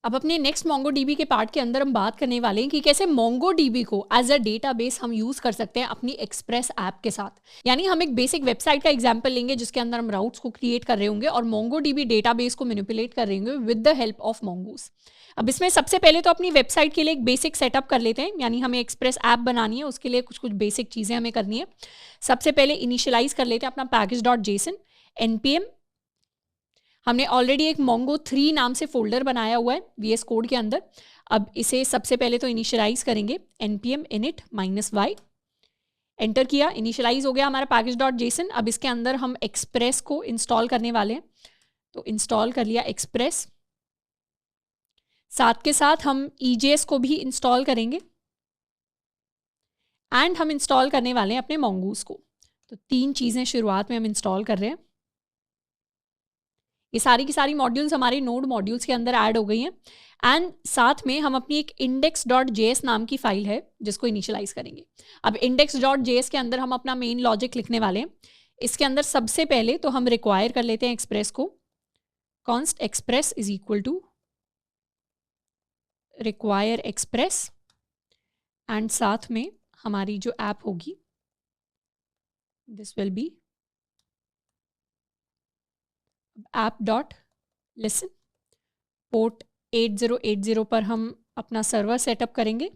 अब अपने next MongoDB के पार्ट के अंदर हम बात करने वाले हैं कि कैसे मोंगोडीबी को एज अ डेटाबेस हम यूज़ कर सकते हैं अपनी एक्सप्रेस ऐप के साथ। यानी हम एक बेसिक वेबसाइट का एग्जांपल लेंगे जिसके अंदर हम राउट्स को क्रिएट कर रहे होंगे और मोंगोडीबी डेटाबेस को मैनिपुलेट कर रहे होंगे with the help of mongoose. अब इसमें सबसे पहले तो अपनी वेबसाइट के लिए एक बेसिक सेटअप कर लेते हैं, यानी हमें एक्सप्रेस ऐप बनानी है, उसके लिए कुछ कुछ बेसिक चीज़ें हमें करनी है। सबसे पहले इनिशियलाइज कर लेते हैं अपना पैकेज.जेसन npm। हमने ऑलरेडी एक मोंगो 3 नाम से फोल्डर बनाया हुआ है VS कोड के अंदर। अब इसे सबसे पहले तो इनिशियलाइज करेंगे npm init -y, एंटर किया, इनिशियलाइज हो गया हमारा पैकेज.जेसन। अब इसके अंदर हम एक्सप्रेस को इंस्टॉल करने वाले हैं, तो इंस्टॉल कर लिया एक्सप्रेस। साथ के साथ हम EJS को भी इंस्टॉल करेंगे एंड हम इंस्टॉल करने वाले हैं अपने मोंगूज को। तो 3 चीज़ें शुरुआत में हम इंस्टॉल कर रहे हैं। ये सारी की सारी मॉड्यूल्स हमारे नोड मॉड्यूल्स के अंदर ऐड हो गई हैं एंड साथ में हम अपनी एक index.js नाम की फाइल है जिसको इनिशियलाइज करेंगे। अब index.js के अंदर हम अपना मेन लॉजिक लिखने वाले हैं। इसके अंदर सबसे पहले तो हम रिक्वायर कर लेते हैं एक्सप्रेस को, const express is equal to require express and साथ में हमारी जो ऐप होगी this will be app.listen। Port 8080 पर हम अपना सर्वर सेटअप करेंगे।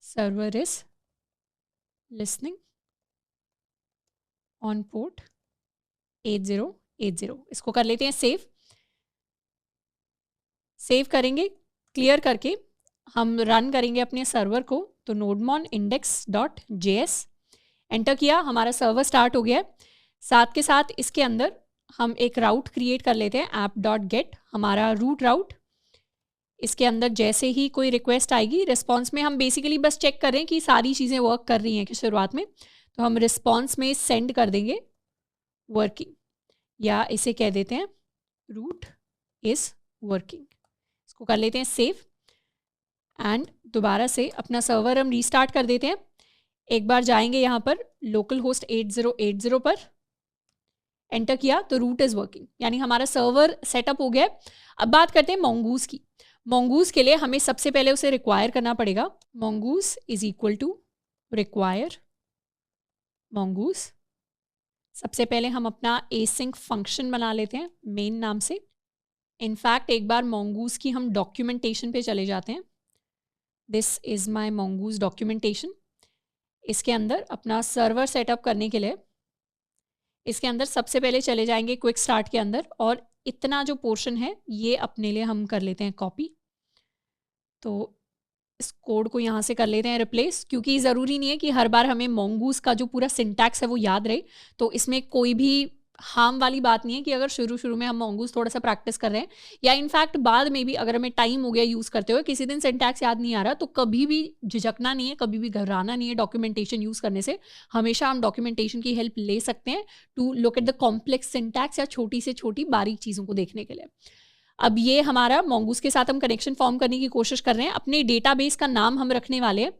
Server is listening on port 8080। इसको कर लेते हैं सेव। सेव करेंगे, क्लियर करके हम रन करेंगे अपने सर्वर को। तो nodemon index.js एंटर किया, हमारा सर्वर स्टार्ट हो गया। साथ के साथ इसके अंदर हम एक राउट क्रिएट कर लेते हैं app.get, हमारा रूट राउट। इसके अंदर जैसे ही कोई रिक्वेस्ट आएगी, रिस्पॉन्स में हम बेसिकली बस चेक कर रहे हैं कि सारी चीज़ें वर्क कर रही हैं कि शुरुआत में, तो हम रिस्पॉन्स में सेंड कर देंगे वर्किंग, या इसे कह देते हैं रूट इज़ वर्किंग। इसको कर लेते हैं सेव एंड दोबारा से अपना सर्वर हम रीस्टार्ट कर देते हैं। एक बार जाएंगे यहाँ पर लोकल होस्ट 8080 पर, एंटर किया तो रूट इज़ वर्किंग, यानी हमारा सर्वर सेटअप हो गया। अब बात करते हैं मोंगूज की। मोंगूज के लिए हमें सबसे पहले उसे रिक्वायर करना पड़ेगा। Mongoose is equal to require mongoose. सबसे पहले हम अपना एसिंक फंक्शन बना लेते हैं मेन नाम से। इनफैक्ट एक बार मोंगूज की हम डॉक्यूमेंटेशन पे चले जाते हैं। This is my mongoose documentation. इसके अंदर अपना सर्वर सेटअप करने के लिए इसके अंदर सबसे पहले चले जाएंगे क्विक स्टार्ट के अंदर, और इतना जो पोर्शन है ये अपने लिए हम कर लेते हैं कॉपी। तो इस कोड को यहाँ से कर लेते हैं रिप्लेस, क्योंकि ज़रूरी नहीं है कि हर बार हमें मोंगूज का जो पूरा सिंटैक्स है वो याद रहे। तो इसमें कोई भी हार्म वाली बात नहीं है कि अगर शुरू में हम मोंगूज थोड़ा सा प्रैक्टिस कर रहे हैं, या इनफैक्ट बाद में भी अगर हमें टाइम हो गया यूज़ करते हुए, किसी दिन सिंटैक्स याद नहीं आ रहा, तो कभी भी झिझकना नहीं है, कभी भी घबराना नहीं है डॉक्यूमेंटेशन यूज़ करने से। हमेशा हम डॉक्यूमेंटेशन की हेल्प ले सकते हैं to look at the complex syntax, या छोटी से छोटी बारीक चीज़ों को देखने के लिए। अब ये हमारा मोंगूज के साथ हम कनेक्शन फॉर्म करने की कोशिश कर रहे हैं। अपने डेटाबेस का नाम हम रखने वाले हैं,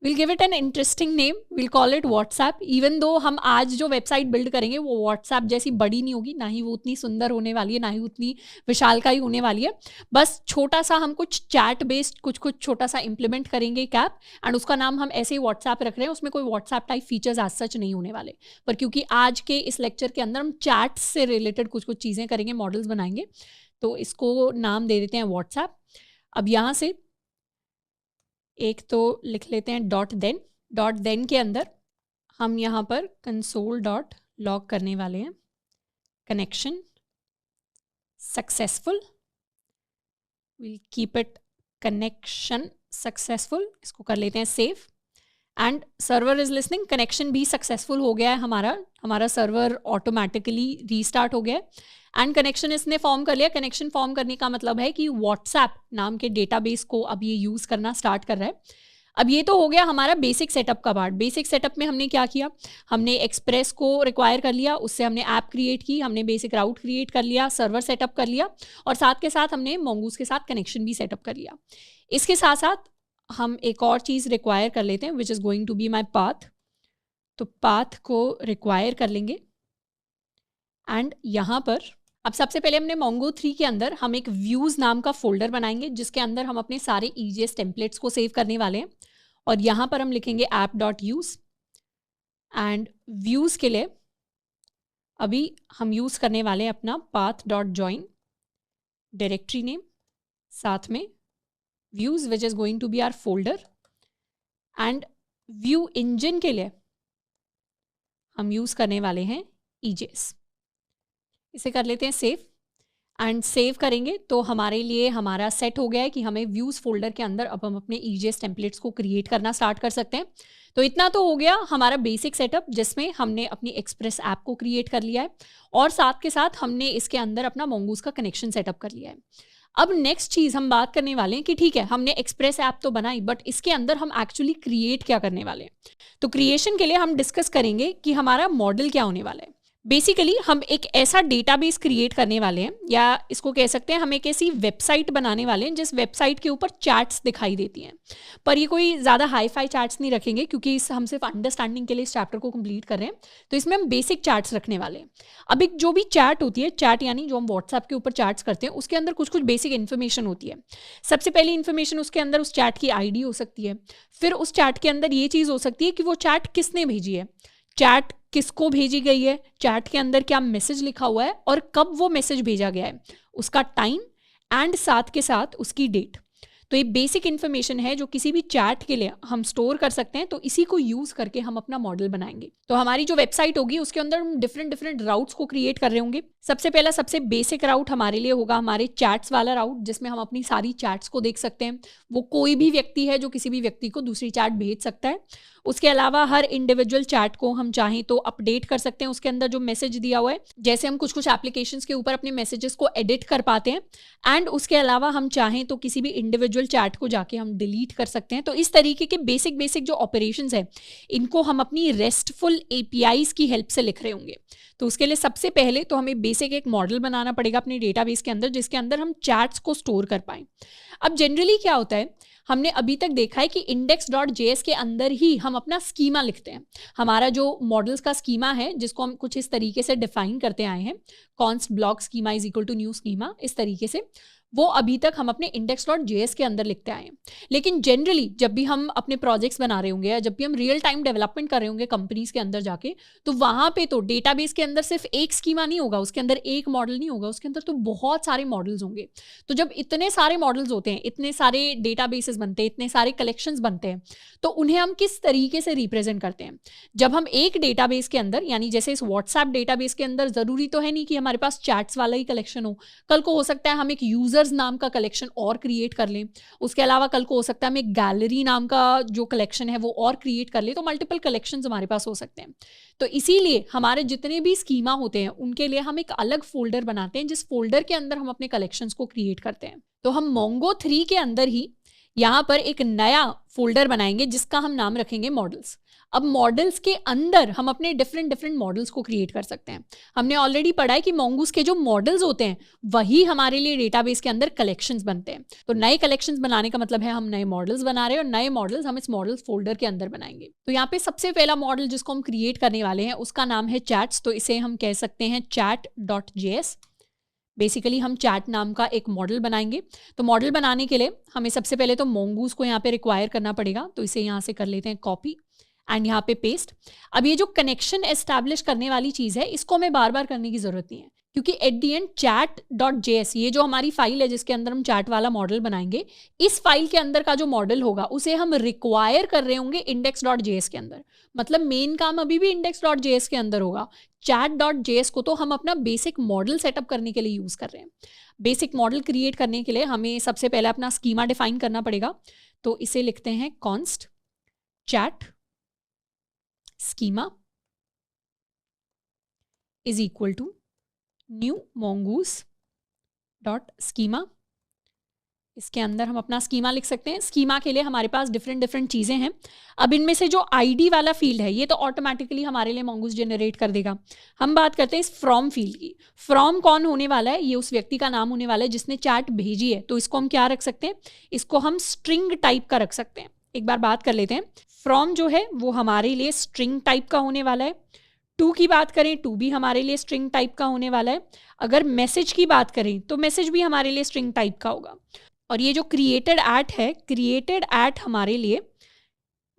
will give it an interesting name, will call it WhatsApp. Even though हम आज जो वेबसाइट बिल्ड करेंगे वो व्हाट्सएप जैसी बड़ी नहीं होगी, ना ही वो उतनी सुंदर होने वाली है, ना ही उतनी विशालकाय होने वाली है। बस छोटा सा हम कुछ चैट बेस्ड कुछ छोटा सा इंप्लीमेंट करेंगे एक ऐप, एंड उसका नाम हम ऐसे ही व्हाट्सएप रख रहे हैं। उसमें कोई व्हाट्सएप टाइप फीचर्स आज सच नहीं होने वाले, पर क्योंकि आज के इस लेक्चर के अंदर हम चैट से रिलेटेड कुछ चीज़ें करेंगे, मॉडल्स बनाएंगे, तो इसको नाम दे देते हैं व्हाट्सएप। अब यहाँ से एक तो लिख लेते हैं डॉट देन के अंदर हम यहाँ पर console.log करने वाले हैं connection successful. Will keep it connection successful. इसको कर लेते हैं save and server is listening. Connection भी सक्सेसफुल हो गया है हमारा सर्वर ऑटोमेटिकली रीस्टार्ट हो गया है एंड कनेक्शन इसने फॉर्म कर लिया। कनेक्शन फॉर्म करने का मतलब है कि व्हाट्सएप नाम के डेटाबेस को अब ये यूज़ करना स्टार्ट कर रहा है। अब ये तो हो गया हमारा बेसिक सेटअप का पार्ट। बेसिक सेटअप में हमने क्या किया, हमने एक्सप्रेस को रिक्वायर कर लिया, उससे हमने ऐप क्रिएट की, हमने बेसिक राउट क्रिएट कर लिया, सर्वर सेटअप कर लिया, और साथ के साथ हमने मोंगूज के साथ कनेक्शन भी सेटअप कर लिया। इसके साथ साथ हम एक और चीज़ रिक्वायर कर लेते हैं which is going to be my path. तो पाथ को रिक्वायर कर लेंगे एंड यहाँ पर अब सबसे पहले हमने Mongo 3 के अंदर हम एक व्यूज नाम का फोल्डर बनाएंगे जिसके अंदर हम अपने सारे EJS टेम्पलेट्स को सेव करने वाले हैं और यहाँ पर हम लिखेंगे app.use एंड व्यूज के लिए अभी हम यूज करने वाले हैं अपना path.join डायरेक्टरी नेम, साथ में views which is going to be our folder, and view engine के लिए हम यूज करने वाले हैं EJS। इसे कर लेते हैं सेव एंड सेव करेंगे तो हमारे लिए हमारा सेट हो गया है कि हमें व्यूज फोल्डर के अंदर अब हम अपने EJS टेम्पलेट्स को क्रिएट करना स्टार्ट कर सकते हैं। तो इतना तो हो गया हमारा बेसिक सेटअप जिसमें हमने अपनी एक्सप्रेस ऐप को क्रिएट कर लिया है और साथ के साथ हमने इसके अंदर अपना Mongoose का कनेक्शन सेटअप कर लिया है। अब नेक्स्ट चीज़ हम बात करने वाले हैं कि ठीक है हमने एक्सप्रेस ऐप तो बनाई बट इसके अंदर हम एक्चुअली क्रिएट क्या करने वाले हैं। तो क्रिएशन के लिए हम डिस्कस करेंगे कि हमारा मॉडल क्या होने वाला है। बेसिकली हम एक ऐसा डेटाबेस क्रिएट करने वाले हैं या इसको कह सकते हैं हम एक ऐसी वेबसाइट बनाने वाले हैं जिस वेबसाइट के ऊपर चैट्स दिखाई देती हैं, पर ये कोई ज़्यादा हाई फाई चैट्स नहीं रखेंगे क्योंकि हम सिर्फ अंडरस्टैंडिंग के लिए इस चैप्टर को कंप्लीट कर रहे हैं। तो इसमें हम बेसिक चैट्स रखने वाले हैं। अब एक जो भी चैट होती है, चैट यानी जो हम व्हाट्सएप के ऊपर चैट्स करते हैं, उसके अंदर कुछ कुछ बेसिक इन्फॉर्मेशन होती है। सबसे पहली इन्फॉर्मेशन उसके अंदर उस चैट की ID हो सकती है, फिर उस चैट के अंदर ये चीज़ हो सकती है कि वो चैट किसने भेजी है, चैट किसको भेजी गई है, चैट के अंदर क्या मैसेज लिखा हुआ है और कब वो मैसेज भेजा गया है, उसका टाइम एंड साथ के साथ उसकी डेट। तो ये बेसिक इन्फॉर्मेशन है जो किसी भी चैट के लिए हम स्टोर कर सकते हैं। तो इसी को यूज करके हम अपना मॉडल बनाएंगे। तो हमारी जो वेबसाइट होगी उसके अंदर हम डिफरेंट राउट्स को क्रिएट कर रहे होंगे। सबसे पहला सबसे बेसिक राउट हमारे लिए होगा हमारे चैट्स वाला राउट जिसमें हम अपनी सारी चैट्स को देख सकते हैं। वो कोई भी व्यक्ति है जो किसी भी व्यक्ति को दूसरी चैट भेज सकता है। उसके अलावा हर इंडिविजुअल चैट को हम चाहें तो अपडेट कर सकते हैं उसके अंदर जो मैसेज दिया हुआ है। जैसे हम कुछ एप्लीकेशंस के ऊपर अपने मैसेजेस को एडिट कर पाते हैं एंड उसके अलावा हम चाहें तो किसी भी इंडिविजुअल चैट को जाके हम डिलीट कर सकते हैं। तो इस तरीके के बेसिक जो ऑपरेशंस है इनको हम अपनी रेस्टफुल APIs की हेल्प से लिख रहे होंगे। तो उसके लिए सबसे पहले तो हमें बेसिक एक मॉडल बनाना पड़ेगा अपने डेटाबेस के अंदर जिसके अंदर हम चैट्स को स्टोर कर पाएं। अब जनरली क्या होता है, हमने अभी तक देखा है कि index.js के अंदर ही हम अपना स्कीमा लिखते हैं। हमारा जो मॉडल्स का स्कीमा है जिसको हम कुछ इस तरीके से डिफाइन करते आए हैं, const block schema is equal to new schema, इस तरीके से वो अभी तक हम अपने index.js के अंदर लिखते आए हैं। लेकिन जनरली जब भी हम अपने प्रोजेक्ट्स बना रहे होंगे या जब भी हम रियल टाइम डेवलपमेंट कर रहे होंगे कंपनीज के अंदर जाके, तो वहाँ पे तो डेटाबेस के अंदर सिर्फ एक स्कीमा नहीं होगा, उसके अंदर एक मॉडल नहीं होगा, उसके अंदर तो बहुत सारे मॉडल्स होंगे। तो जब इतने सारे मॉडल्स होते हैं, इतने सारे डेटाबेसेस बनते हैं, इतने सारे कलेक्शंस बनते हैं, तो उन्हें हम किस तरीके से रिप्रेजेंट करते हैं। जब हम एक डेटाबेस के अंदर यानी जैसे इस व्हाट्सएप डेटाबेस के अंदर ज़रूरी तो है नहीं कि हमारे पास चैट्स वाला ही कलेक्शन हो, कल को हो सकता है हम एक यूजर्स नाम का कलेक्शन और क्रिएट कर लें। उसके अलावा कल को हो सकता है हम एक गैलरी नाम का जो कलेक्शन है वो और क्रिएट कर ले, तो मल्टीपल कलेक्शंस हमारे पास हो सकते हैं। तो इसीलिए हमारे जितने भी स्कीमा होते हैं उनके लिए हम एक अलग फोल्डर बनाते हैं जिस फोल्डर के अंदर हम अपने कलेक्शंस को क्रिएट करते हैं। तो हम Mongo 3 के अंदर ही यहाँ पर एक नया फोल्डर बनाएंगे जिसका हम नाम रखेंगे मॉडल्स। अब मॉडल्स के अंदर हम अपने डिफरेंट मॉडल्स को क्रिएट कर सकते हैं। हमने ऑलरेडी पढ़ा है कि Mongoose के जो मॉडल्स होते हैं वही हमारे लिए डेटाबेस के अंदर कलेक्शंस बनते हैं। तो नए कलेक्शंस बनाने का मतलब है हम नए मॉडल्स बना रहे हैं और नए मॉडल्स हम इस मॉडल्स फोल्डर के अंदर बनाएंगे। तो यहाँ पे सबसे पहला मॉडल जिसको हम क्रिएट करने वाले हैं उसका नाम है चैट्स। तो इसे हम कह सकते हैं chat.js। बेसिकली हम चैट नाम का एक मॉडल बनाएंगे। तो मॉडल बनाने के लिए हमें सबसे पहले तो Mongoose को यहाँ पे रिक्वायर करना पड़ेगा। तो इसे यहाँ से कर लेते हैं कॉपी एंड यहाँ पे पेस्ट। अब ये जो कनेक्शन एस्टैब्लिश करने वाली चीज़ है इसको हमें बार बार करने की ज़रूरत नहीं है क्योंकि एट दी एंड chat.js ये जो हमारी फाइल है जिसके अंदर हम चैट वाला मॉडल बनाएंगे, इस फाइल के अंदर का जो मॉडल होगा उसे हम रिक्वायर कर रहे होंगे index.js के अंदर। मतलब मेन काम अभी भी index.js के अंदर होगा। chat.js को तो हम अपना बेसिक मॉडल सेटअप करने के लिए यूज़ कर रहे हैं। बेसिक मॉडल क्रिएट करने के लिए हमें सबसे पहले अपना स्कीमा डिफाइन करना पड़ेगा। तो इसे लिखते हैं const chat schema is equal to new mongoose dot schema. इसके अंदर हम अपना स्कीमा लिख सकते हैं। स्कीमा के लिए हमारे पास डिफरेंट चीज़ें हैं। अब इनमें से जो ID वाला फील्ड है ये तो ऑटोमेटिकली हमारे लिए Mongoose जनरेट कर देगा। हम बात करते हैं इस फ्रॉम फील्ड की। फ्रॉम कौन होने वाला है? ये उस व्यक्ति का नाम होने वाला है जिसने चैट भेजी है। तो इसको हम क्या रख सकते हैं? इसको हम स्ट्रिंग टाइप का रख सकते हैं। एक बार बात कर लेते हैं। फ्रॉम जो है वो हमारे लिए स्ट्रिंग टाइप का होने वाला है। टू की बात करें, टू भी हमारे लिए स्ट्रिंग टाइप का होने वाला है। अगर मैसेज की बात करें तो मैसेज भी हमारे लिए स्ट्रिंग टाइप का होगा। और ये जो क्रिएटेड एट है, क्रिएटेड एट हमारे लिए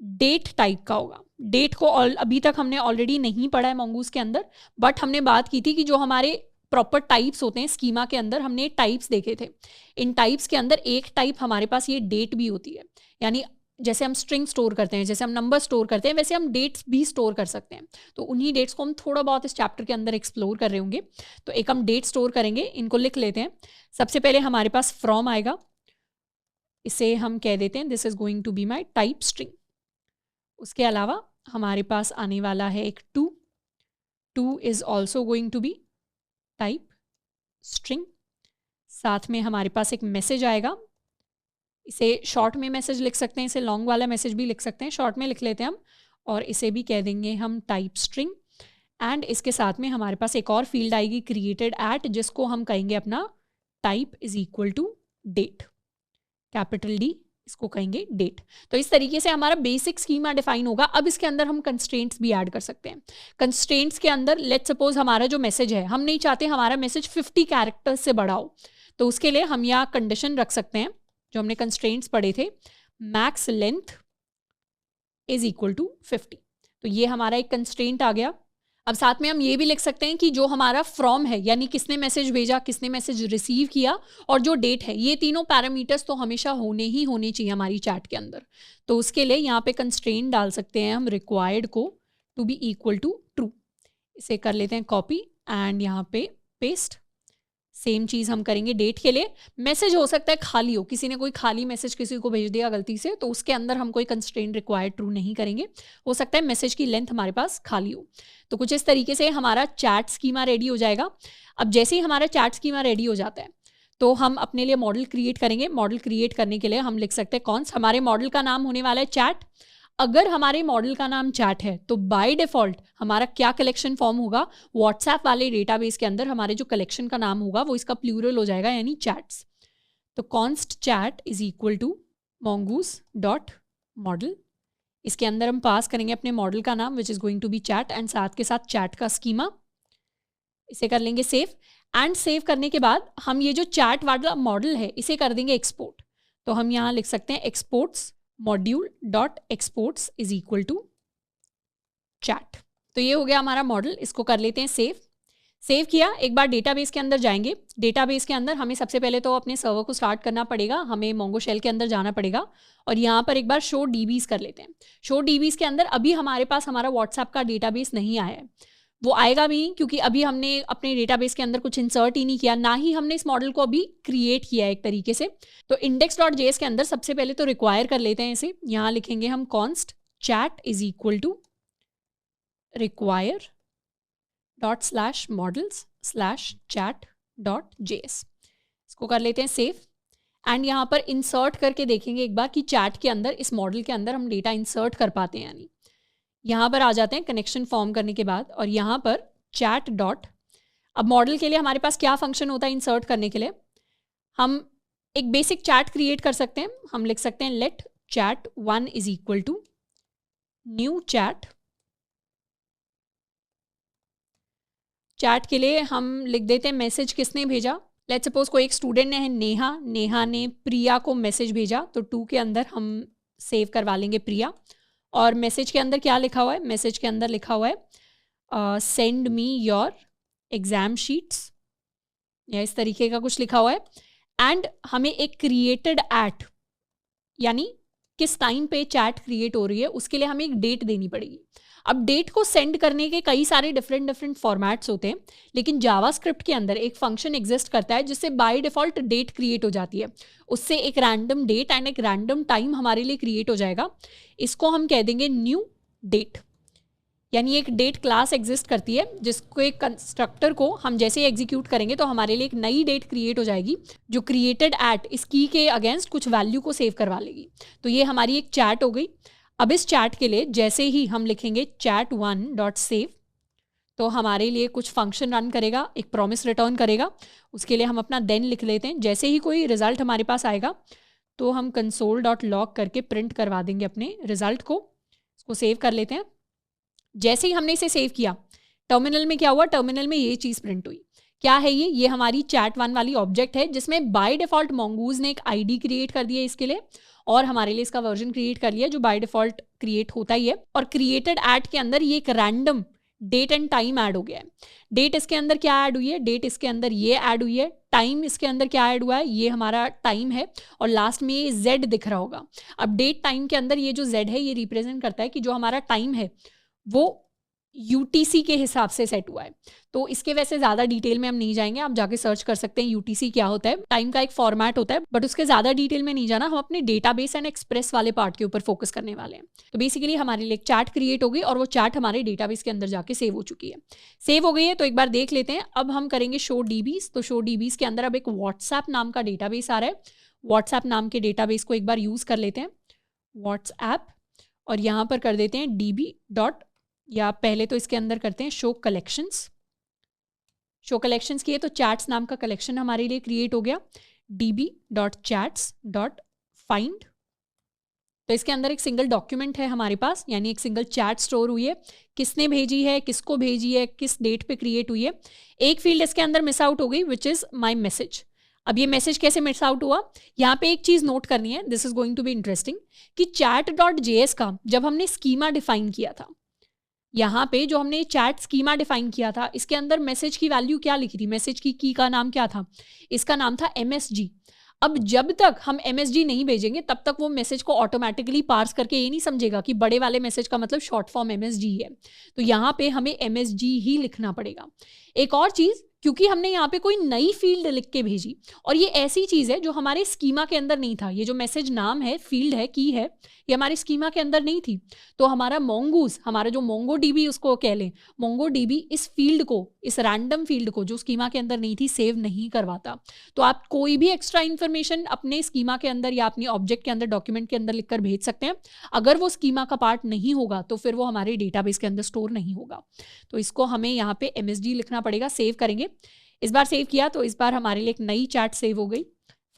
डेट टाइप का होगा। डेट को अभी तक हमने ऑलरेडी नहीं पढ़ा है mongoose के अंदर, बट हमने बात की थी कि जो हमारे प्रॉपर टाइप्स होते हैं स्कीमा के अंदर, हमने टाइप्स देखे थे। इन टाइप्स के अंदर एक टाइप हमारे पास ये डेट भी होती है, यानी जैसे हम स्ट्रिंग स्टोर करते हैं, जैसे हम नंबर स्टोर करते हैं, वैसे हम डेट्स भी स्टोर कर सकते हैं। तो उन्हीं डेट्स को हम थोड़ा बहुत इस चैप्टर के अंदर एक्सप्लोर कर रहे होंगे। तो एक हम डेट स्टोर करेंगे, इनको लिख लेते हैं। सबसे पहले हमारे पास फ्रॉम आएगा, इसे हम कह देते हैं this is going to be my type string. उसके अलावा हमारे पास आने वाला है एक to, to is also going to be type string. साथ में हमारे पास एक मैसेज आएगा, इसे शॉर्ट में मैसेज लिख सकते हैं, इसे लॉन्ग वाला मैसेज भी लिख सकते हैं, शॉर्ट में लिख लेते हैं हम, और इसे भी कह देंगे हम टाइप स्ट्रिंग। एंड इसके साथ में हमारे पास एक और फील्ड आएगी क्रिएटेड एट, जिसको हम कहेंगे अपना type is equal to date, capital D, इसको कहेंगे डेट। तो इस तरीके से हमारा बेसिक स्कीमा डिफाइन होगा। अब इसके अंदर हम कंस्ट्रेंट्स भी ऐड कर सकते हैं। कंस्ट्रेंट्स के अंदर लेट्स सपोज हमारा जो मैसेज है, हम नहीं चाहते हमारा मैसेज 50 कैरेक्टर्स से बड़ा हो, तो उसके लिए हम यहाँ कंडीशन रख सकते हैं जो हमने कंस्ट्रेंट्स पढ़े थे, max length is equal to 50। तो ये हमारा एक कंस्ट्रेंट आ गया। अब साथ में हम ये भी लिख सकते हैं कि जो हमारा फ्रॉम है, यानी किसने मैसेज भेजा, किसने मैसेज रिसीव किया, और जो डेट है, ये तीनों पैरामीटर्स तो हमेशा होने चाहिए हमारी चैट के अंदर। तो उसके लिए यहाँ पे कंस्ट्रेंट डाल सकते हैं हम रिक्वायर्ड को to be equal to true. इसे कर लेते हैं कॉपी एंड यहाँ पे पेस्ट। सेम चीज़ हम करेंगे डेट के लिए। मैसेज हो सकता है खाली हो, किसी ने कोई खाली मैसेज किसी को भेज दिया गलती से, तो उसके अंदर हम कोई कंस्ट्रेंट रिक्वायर्ड ट्रू नहीं करेंगे। हो सकता है मैसेज की लेंथ हमारे पास खाली हो। तो कुछ इस तरीके से हमारा चैट स्कीमा रेडी हो जाएगा। अब जैसे ही हमारा चैट स्कीमा रेडी हो जाता है तो हम अपने लिए मॉडल क्रिएट करेंगे। मॉडल क्रिएट करने के लिए हम लिख सकते हैं कॉन्स्ट, हमारे मॉडल का नाम होने वाला है चैट। अगर हमारे मॉडल का नाम चैट है तो बाय डिफॉल्ट हमारा क्या कलेक्शन फॉर्म होगा, व्हाट्सएप वाले डेटाबेस के अंदर हमारे जो कलेक्शन का नाम होगा वो इसका प्लूरल हो जाएगा, यानी चैट्स। तो const chat is equal to mongoose dot model. इसके अंदर हम पास करेंगे अपने मॉडल का नाम which is going to be chat, and साथ के साथ चैट का स्कीमा। इसे कर लेंगे सेव, एंड सेव करने के बाद हम ये जो चैट वाला मॉडल है इसे कर देंगे एक्सपोर्ट। तो हम यहाँ लिख सकते हैं exports module dot exports is equal to chat. तो ये हो गया हमारा मॉडल। इसको कर लेते हैं सेव। सेव किया, एक बार डेटाबेस के अंदर जाएंगे। डेटाबेस के अंदर हमें सबसे पहले तो अपने सर्वर को स्टार्ट करना पड़ेगा, हमें मोंगो शेल के अंदर जाना पड़ेगा, और यहाँ पर एक बार शो डीबीज कर लेते हैं। शो डीबीज के अंदर अभी हमारे पास हमारा व्हाट्सएप का डेटाबेस नहीं आया है, वो आएगा भी क्योंकि अभी हमने अपने डेटाबेस के अंदर कुछ इंसर्ट ही नहीं किया, ना ही हमने इस मॉडल को अभी क्रिएट किया है एक तरीके से। तो index.js के अंदर सबसे पहले तो रिक्वायर कर लेते हैं इसे। यहाँ लिखेंगे हम const chat is equal to require dot slash models slash chat dot JS. इसको कर लेते हैं सेव, एंड यहाँ पर इंसर्ट करके देखेंगे एक बार कि चैट के अंदर, इस मॉडल के अंदर हम डेटा इंसर्ट कर पाते हैं। यानी यहाँ पर आ जाते हैं कनेक्शन फॉर्म करने के बाद, और यहाँ पर चैट डॉट, अब मॉडल के लिए हमारे पास क्या फंक्शन होता है इंसर्ट करने के लिए, हम एक बेसिक चैट क्रिएट कर सकते हैं। हम लिख सकते हैं let chat 1 is equal to new chat. Chat के लिए हम लिख देते हैं मैसेज किसने भेजा। लेट्स सपोज कोई एक स्टूडेंट ने है नेहा, नेहा ने प्रिया को मैसेज भेजा, तो 2 के अंदर हम सेव करवा लेंगे प्रिया। और मैसेज के अंदर क्या लिखा हुआ है, मैसेज के अंदर लिखा हुआ है send me your exam sheets, या इस तरीके का कुछ लिखा हुआ है। एंड हमें एक क्रिएटेड एट, यानी किस टाइम पे चैट क्रिएट हो रही है उसके लिए हमें एक डेट देनी पड़ेगी। अब डेट को सेंड करने के कई सारे डिफरेंट फॉर्मेट्स होते हैं, लेकिन जावास्क्रिप्ट के अंदर एक फंक्शन एग्जिस्ट करता है जिससे बाय डिफॉल्ट डेट क्रिएट हो जाती है। उससे एक रैंडम डेट एंड एक रैंडम टाइम हमारे लिए क्रिएट हो जाएगा। इसको हम कह देंगे न्यू डेट, यानी एक डेट क्लास एग्जिस्ट करती है जिसको एक कंस्ट्रक्टर को हम जैसे ही एग्जीक्यूट करेंगे तो हमारे लिए एक नई डेट क्रिएट हो जाएगी जो क्रिएटेड एट इस की के अगेंस्ट कुछ वैल्यू को सेव करवा लेगी। तो ये हमारी एक चैट हो गई। अब इस चैट के लिए जैसे ही हम लिखेंगे chat1 डॉट सेव, तो हमारे लिए कुछ फंक्शन रन करेगा, एक प्रॉमिस रिटर्न करेगा। उसके लिए हम अपना देन लिख लेते हैं। जैसे ही कोई रिजल्ट हमारे पास आएगा तो हम कंसोल डॉट लॉग करके प्रिंट करवा देंगे अपने रिजल्ट को। इसको सेव कर लेते हैं। जैसे ही हमने इसे सेव किया, टर्मिनल में क्या हुआ, टर्मिनल में ये चीज़ प्रिंट हुई। क्या है ये हमारी chat1 वाली ऑब्जेक्ट है जिसमें बाय डिफॉल्ट mongoose ने एक आईडी क्रिएट कर दिया इसके लिए और हमारे लिए इसका वर्जन क्रिएट कर लिया जो बाय डिफॉल्ट क्रिएट होता ही है। और क्रिएटेड एट के अंदर ये एक random date and time add हो गया है। डेट इसके अंदर क्या ऐड हुई है, डेट इसके अंदर ये ऐड हुई है, टाइम इसके अंदर क्या ऐड हुआ है, ये हमारा टाइम है और लास्ट में ये z दिख रहा होगा। अब डेट टाइम के अंदर ये जो z है ये रिप्रेजेंट करता है कि जो हमारा टाइम है वो UTC के हिसाब से सेट हुआ है। तो इसके वैसे ज़्यादा डिटेल में हम नहीं जाएंगे, आप जाके सर्च कर सकते हैं UTC क्या होता है। टाइम का एक फॉर्मेट होता है बट उसके ज़्यादा डिटेल में नहीं जाना, हम अपने डेटाबेस एंड एक्सप्रेस वाले पार्ट के ऊपर फोकस करने वाले हैं। तो बेसिकली हमारे लिए एक चैट क्रिएट हो गई और वो चैट हमारे डेटाबेस के अंदर जाके सेव हो चुकी है। सेव हो गई है तो एक बार देख लेते हैं। अब हम करेंगे शो DBs। तो शो DBs के अंदर अब एक व्हाट्सएप नाम का डेटाबेस आ रहा है। व्हाट्सएप नाम के डेटाबेस को एक बार यूज़ कर लेते हैं, व्हाट्सएप, और यहाँ पर कर देते हैं DB डॉट, या पहले तो इसके अंदर करते हैं शो कलेक्शंस। शो कलेक्शंस किए तो चैट्स नाम का कलेक्शन हमारे लिए क्रिएट हो गया, db.chats.find। तो इसके अंदर एक सिंगल डॉक्यूमेंट है हमारे पास, यानी एक सिंगल चैट स्टोर हुई है। किसने भेजी है, किसको भेजी है, किस डेट पे क्रिएट हुई है। एक फील्ड इसके अंदर मिस आउट हो गई विच इज़ माई मैसेज। अब ये मैसेज कैसे मिस आउट हुआ, यहाँ पे एक चीज़ नोट करनी है, this is going to be interesting, कि chat.js का जब हमने स्कीमा डिफाइन किया था, यहाँ पे जो हमने चैट स्कीमा डिफाइन किया था इसके अंदर मैसेज की वैल्यू क्या लिखी थी, मैसेज की का नाम क्या था, इसका नाम था MSG। अब जब तक हम MSG नहीं भेजेंगे तब तक वो मैसेज को ऑटोमेटिकली पार्स करके ये नहीं समझेगा कि बड़े वाले मैसेज का मतलब शॉर्ट फॉर्म MSG है। तो यहाँ पे हमें MSG ही लिखना पड़ेगा। एक और चीज़, क्योंकि हमने यहाँ पे कोई नई फील्ड लिख के भेजी और ये ऐसी चीज़ है जो हमारे स्कीमा के अंदर नहीं था, ये जो मैसेज नाम है, फील्ड है, की है, ये हमारे स्कीमा के अंदर नहीं थी। तो हमारा mongoose, हमारा जो MongoDB उसको कह लें, MongoDB इस फील्ड को, इस रैंडम फील्ड को जो स्कीमा के अंदर नहीं थी, सेव नहीं करवाता। तो आप कोई भी एक्स्ट्रा इन्फॉर्मेशन अपने स्कीमा के अंदर या अपनी ऑब्जेक्ट के अंदर, डॉक्यूमेंट के अंदर लिखकर भेज सकते हैं। अगर वो स्कीमा का पार्ट नहीं होगा तो फिर वो हमारे डेटाबेस के अंदर स्टोर नहीं होगा। तो इसको हमें यहाँ पे MSG लिखना पड़ेगा। सेव करेंगे, इस बार सेव किया तो इस बार हमारे लिए एक नई चैट सेव हो गई।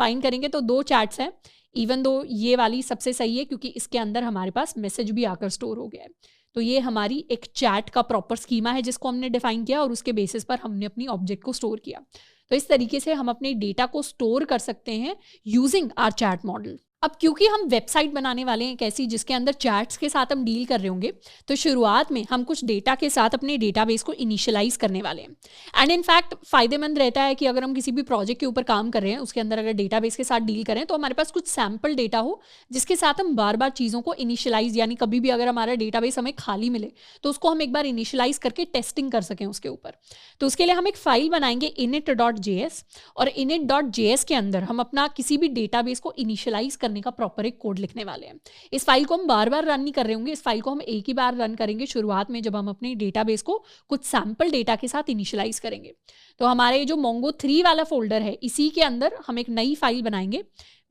फाइंड करेंगे तो 2 चैट्स हैं, इवन दो ये वाली सबसे सही है क्योंकि इसके अंदर हमारे पास मैसेज भी आकर स्टोर हो गया है। तो ये हमारी एक चैट का प्रॉपर स्कीमा है जिसको हमने डिफाइन किया और उसके बेसिस पर हमने अपनी ऑब्जेक्ट को स्टोर किया। तो इस तरीके से हम अपने डेटा को स्टोर कर सकते हैं यूजिंग आवर चैट मॉडल। अब क्योंकि हम वेबसाइट बनाने वाले हैं एक ऐसी जिसके अंदर चैट्स के साथ हम डील कर रहे होंगे, तो शुरुआत में हम कुछ डेटा के साथ अपने डेटाबेस को इनिशियलाइज करने वाले हैं। एंड इनफैक्ट फ़ायदेमंद रहता है कि अगर हम किसी भी प्रोजेक्ट के ऊपर काम कर रहे हैं उसके अंदर अगर डेटाबेस के साथ डील करें तो हमारे पास कुछ सैम्पल डेटा हो जिसके साथ हम बार बार चीज़ों को इनिशियलाइज, यानी कभी भी अगर हमारा डेटाबेस हमें खाली मिले तो उसको हम एक बार इनिशियलाइज करके टेस्टिंग कर सकें उसके ऊपर। तो उसके लिए हम एक फाइल बनाएंगे init.js, और init.js के अंदर हम अपना किसी भी डेटाबेस को इनिशियलाइज करने का प्रॉपर एक कोड लिखने वाले हैं। इस फाइल को हम बार बार रन नहीं कर रहे होंगे, इस फाइल को हम एक ही बार रन करेंगे शुरुआत में जब हम अपने डेटाबेस को कुछ सैम्पल डेटा के साथ इनिशियलाइज करेंगे। तो हमारे जो mongo3 वाला फोल्डर है इसी के अंदर हम एक नई फाइल बनाएंगे,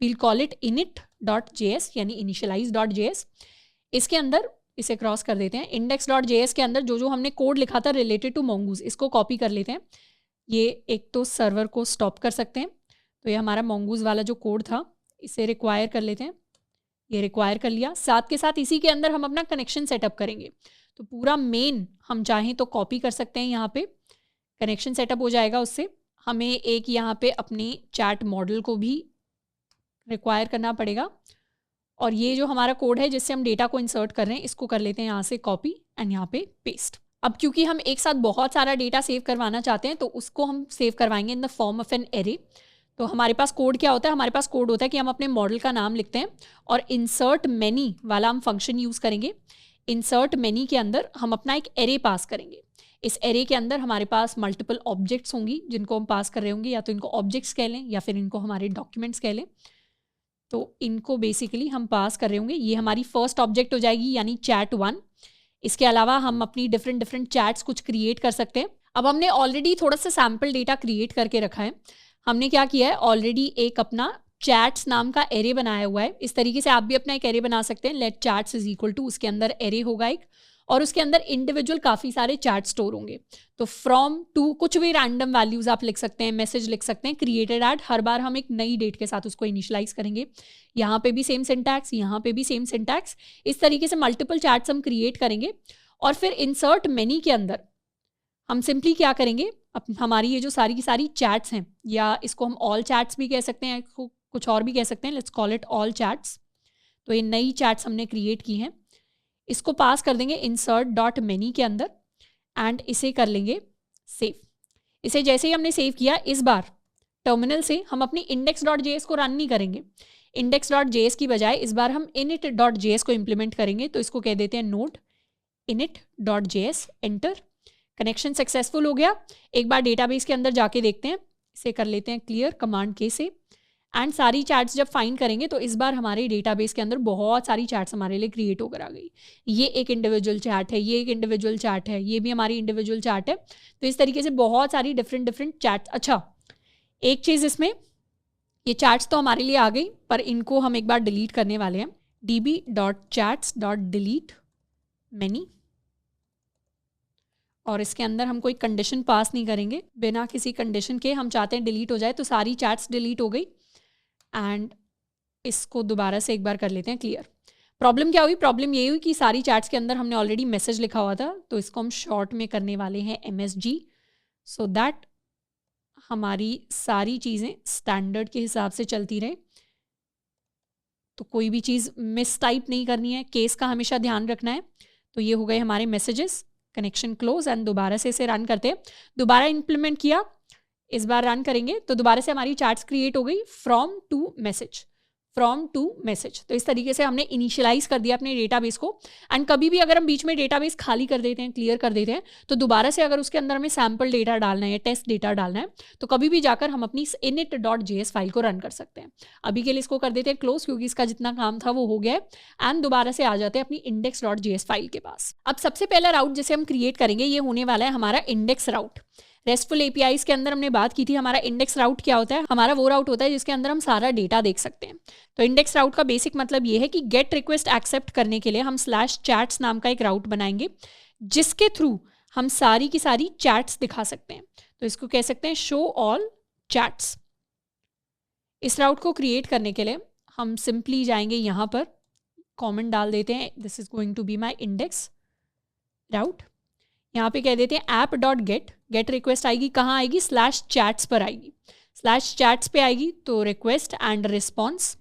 वील कॉल इट init.js यानी initialize.js। इसके अंदर इसे क्रॉस कर देते हैं, index.js के अंदर जो जो हमने कोड लिखा था रिलेटेड टू mongoose इसको कॉपी कर लेते हैं। ये एक तो सर्वर को स्टॉप कर सकते हैं, तो ये हमारा mongoose वाला जो कोड था इसे रिक्वायर कर लेते हैं, ये रिक्वायर कर लिया। साथ के साथ इसी के अंदर हम अपना कनेक्शन सेटअप करेंगे। तो पूरा मेन हम चाहें तो कॉपी कर सकते हैं, यहाँ पे कनेक्शन सेटअप हो जाएगा। उससे हमें एक यहाँ पे अपनी चैट मॉडल को भी रिक्वायर करना पड़ेगा, और ये जो हमारा कोड है जिससे हम डेटा को इंसर्ट कर रहे हैं इसको कर लेते हैं यहाँ से कॉपी एंड यहाँ पे पेस्ट। अब क्योंकि हम एक साथ बहुत सारा डेटा सेव करवाना चाहते हैं तो उसको हम सेव करवाएंगे in the form of an array. तो हमारे पास कोड क्या होता है, हमारे पास कोड होता है कि हम अपने मॉडल का नाम लिखते हैं और इंसर्ट मैनी वाला हम फंक्शन यूज़ करेंगे। इंसर्ट मैनी के अंदर हम अपना एक एरे पास करेंगे। इस एरे के अंदर हमारे पास मल्टीपल ऑब्जेक्ट्स होंगी जिनको हम पास कर रहे होंगे, या तो इनको ऑब्जेक्ट्स कह लें या फिर इनको हमारे डॉक्यूमेंट्स कह लें। तो इनको बेसिकली हम पास कर रहे होंगे। ये हमारी फर्स्ट ऑब्जेक्ट हो जाएगी यानी chat1। इसके अलावा हम अपनी डिफरेंट चैट्स कुछ क्रिएट कर सकते हैं। अब हमने ऑलरेडी थोड़ा सा सैम्पल डेटा क्रिएट करके रखा है। हमने क्या किया है, ऑलरेडी एक अपना चैट्स नाम का एरे बनाया हुआ है। इस तरीके से आप भी अपना एक एरे बना सकते हैं। Let chats is equal to, उसके अंदर एरे होगा एक, और उसके अंदर इंडिविजुअल काफ़ी सारे चैट स्टोर होंगे। तो फ्रॉम टू कुछ भी रैंडम वैल्यूज आप लिख सकते हैं, मैसेज लिख सकते हैं, क्रिएटेड एट, हर बार हम एक नई डेट के साथ उसको इनिशियलाइज करेंगे। यहाँ पे भी सेम सिंटैक्स, यहाँ पे भी सेम सिंटैक्स। इस तरीके से मल्टीपल चैट्स हम क्रिएट करेंगे और फिर इंसर्ट मैनी के अंदर हम सिंपली क्या करेंगे, हमारी ये जो सारी की सारी चैट्स हैं, या इसको हम ऑल चैट्स भी कह सकते हैं, कुछ और भी कह सकते हैं, let's call it all chats. तो ये नई चैट्स हमने क्रिएट की हैं, इसको पास कर देंगे insert.many के अंदर एंड इसे कर लेंगे सेव। इसे जैसे ही हमने सेव किया, इस बार टर्मिनल से हम अपनी index.js को रन नहीं करेंगे। index.js की बजाय इस बार हम init.js को इम्प्लीमेंट करेंगे। तो इसको कह देते हैं node init.js, enter. Connection successful हो गया। एक बार डेटाबेस के अंदर जाके देखते हैं, इसे कर लेते हैं क्लियर कमांड के से, एंड सारी चैट्स जब फाइंड करेंगे तो इस बार हमारे डेटाबेस के अंदर बहुत सारी चैट्स हमारे लिए क्रिएट होकर आ गई। ये एक इंडिविजुअल चैट है, ये एक इंडिविजुअल चैट है, ये भी हमारी इंडिविजुअल चैट है। तो इस तरीके से बहुत सारी डिफरेंट चैट्स। अच्छा, एक चीज़ इसमें, ये चैट्स तो हमारे लिए आ गई, पर इनको हम एक बार डिलीट करने वाले हैं। db.chats.delete many, और इसके अंदर हम कोई कंडीशन पास नहीं करेंगे, बिना किसी कंडीशन के हम चाहते हैं डिलीट हो जाए। तो सारी चैट्स डिलीट हो गई, एंड इसको दोबारा से एक बार कर लेते हैं क्लियर। प्रॉब्लम क्या हुई? प्रॉब्लम ये हुई कि सारी चैट्स के अंदर हमने ऑलरेडी मैसेज लिखा हुआ था, तो इसको हम शॉर्ट में करने वाले हैं MSG, सो दैट हमारी सारी चीज़ें स्टैंडर्ड के हिसाब से चलती रहे। तो कोई भी चीज़ मिस टाइप नहीं करनी है, केस का हमेशा ध्यान रखना है। तो ये हो गए हमारे मैसेजेस, कनेक्शन क्लोज, एंड दोबारा से इसे रन करते हैं। दोबारा इंप्लीमेंट किया, इस बार रन करेंगे तो दोबारा से हमारी चैट्स क्रिएट हो गई फ्रॉम टू मैसेज। तो इस तरीके से हमने इनिशियलाइज कर दिया अपने डेटाबेस को। एंड कभी भी अगर हम बीच में डेटाबेस खाली कर देते हैं, क्लियर कर देते हैं, तो दोबारा से अगर उसके अंदर हमें सैम्पल डेटा डालना है या टेस्ट डेटा डालना है, तो कभी भी जाकर हम अपनी init.js फाइल को रन कर सकते हैं। अभी के लिए इसको कर देते हैं क्लोज, क्योंकि इसका जितना काम था वो हो गया है। एंड दोबारा से आ जाते हैं अपनी index.js फाइल के पास। अब सबसे पहला राउट जिसे हम क्रिएट करेंगे, ये होने वाला है हमारा इंडेक्स राउट। रेस्टफुल एपीआईज के अंदर हमने बात की थी, हमारा इंडेक्स राउट क्या होता है? हमारा वो राउट होता है जिसके अंदर हम सारा डेटा देख सकते हैं। तो इंडेक्स राउट का बेसिक मतलब ये है कि गेट रिक्वेस्ट एक्सेप्ट करने के लिए हम /chats नाम का एक राउट बनाएंगे, जिसके थ्रू हम सारी की सारी चैट्स दिखा सकते हैं। तो इसको कह सकते हैं शो ऑल चैट्स। इस राउट को क्रिएट करने के लिए हम सिंपली जाएंगे यहाँ पर, कॉमेंट डाल देते हैं, this is going to be my index route. यहाँ पे कह देते हैं app.get, गेट रिक्वेस्ट आएगी कहाँ आएगी? /chats पर आएगी। /chats पे आएगी तो रिक्वेस्ट एंड रिस्पॉन्स।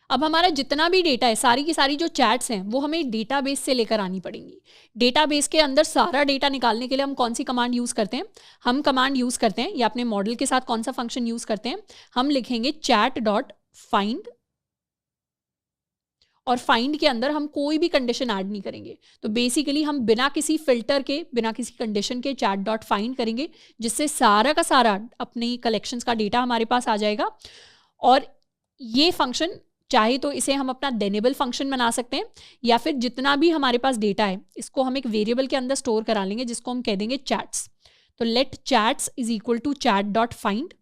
अब हमारा जितना भी डेटा है, सारी की सारी जो चैट्स हैं, वो हमें डेटाबेस से लेकर आनी पड़ेंगी। डेटाबेस के अंदर सारा डेटा निकालने के लिए हम कौन सी कमांड यूज़ करते हैं? हम कमांड यूज़ करते हैं, या अपने मॉडल के साथ कौन सा फंक्शन यूज़ करते हैं? हम लिखेंगे chat.find, और फाइंड के अंदर हम कोई भी कंडीशन ऐड नहीं करेंगे। तो बेसिकली हम बिना किसी फिल्टर के, बिना किसी कंडीशन के chat.find करेंगे, जिससे सारा का सारा अपनी कलेक्शंस का डेटा हमारे पास आ जाएगा। और ये फंक्शन चाहे तो इसे हम अपना डेनेबल फंक्शन बना सकते हैं, या फिर जितना भी हमारे पास डेटा है इसको हम एक वेरिएबल के अंदर स्टोर करा लेंगे, जिसको हम कह देंगे चैट्स। तो let chats is equal to chat.find।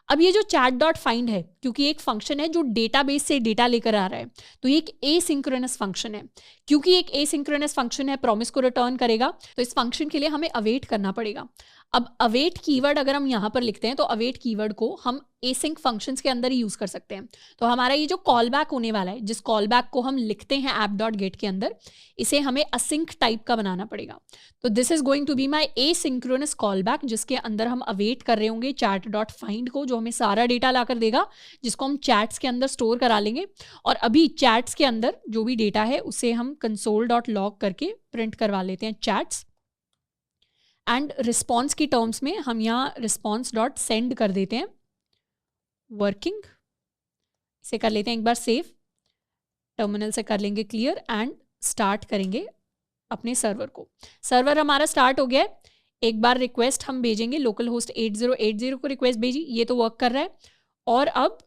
अब ये जो chat.find है, क्योंकि एक फंक्शन है जो डेटाबेस से डेटा लेकर आ रहा है, तो ये एक एसिंक्रोनस फंक्शन है। क्योंकि एक एसिंक्रोनस फंक्शन है, प्रॉमिस को रिटर्न करेगा, तो इस फंक्शन के लिए हमें अवेट करना पड़ेगा। अब अवेट कीवर्ड अगर हम यहाँ पर लिखते हैं, तो अवेट कीवर्ड को हम एसिंक फंक्शंस के अंदर ही यूज कर सकते हैं। तो हमारा ये जो कॉल बैक होने वाला है, जिस कॉल बैक को हम लिखते हैं app.get के अंदर, इसे हमें असिंक टाइप का बनाना पड़ेगा। तो this is going to be my asynchronous call back, जिसके अंदर हम अवेट कर रहे होंगे chat.find को, जो हमें सारा डेटा लाकर देगा, जिसको हम चैट्स के अंदर स्टोर करा लेंगे। और अभी चैट्स के अंदर जो भी डेटा है उसे हम console.log करके प्रिंट करवा लेते हैं चैट्स। एंड रिस्पॉन्स की टर्म्स में हम यहाँ response.send कर देते हैं वर्किंग। इसे कर लेते हैं एक बार सेव, टर्मिनल से कर लेंगे क्लियर, एंड स्टार्ट करेंगे अपने सर्वर को। सर्वर हमारा स्टार्ट हो गया है। एक बार रिक्वेस्ट हम भेजेंगे, लोकल होस्ट 8080 को रिक्वेस्ट भेजी, ये तो वर्क कर रहा है। और अब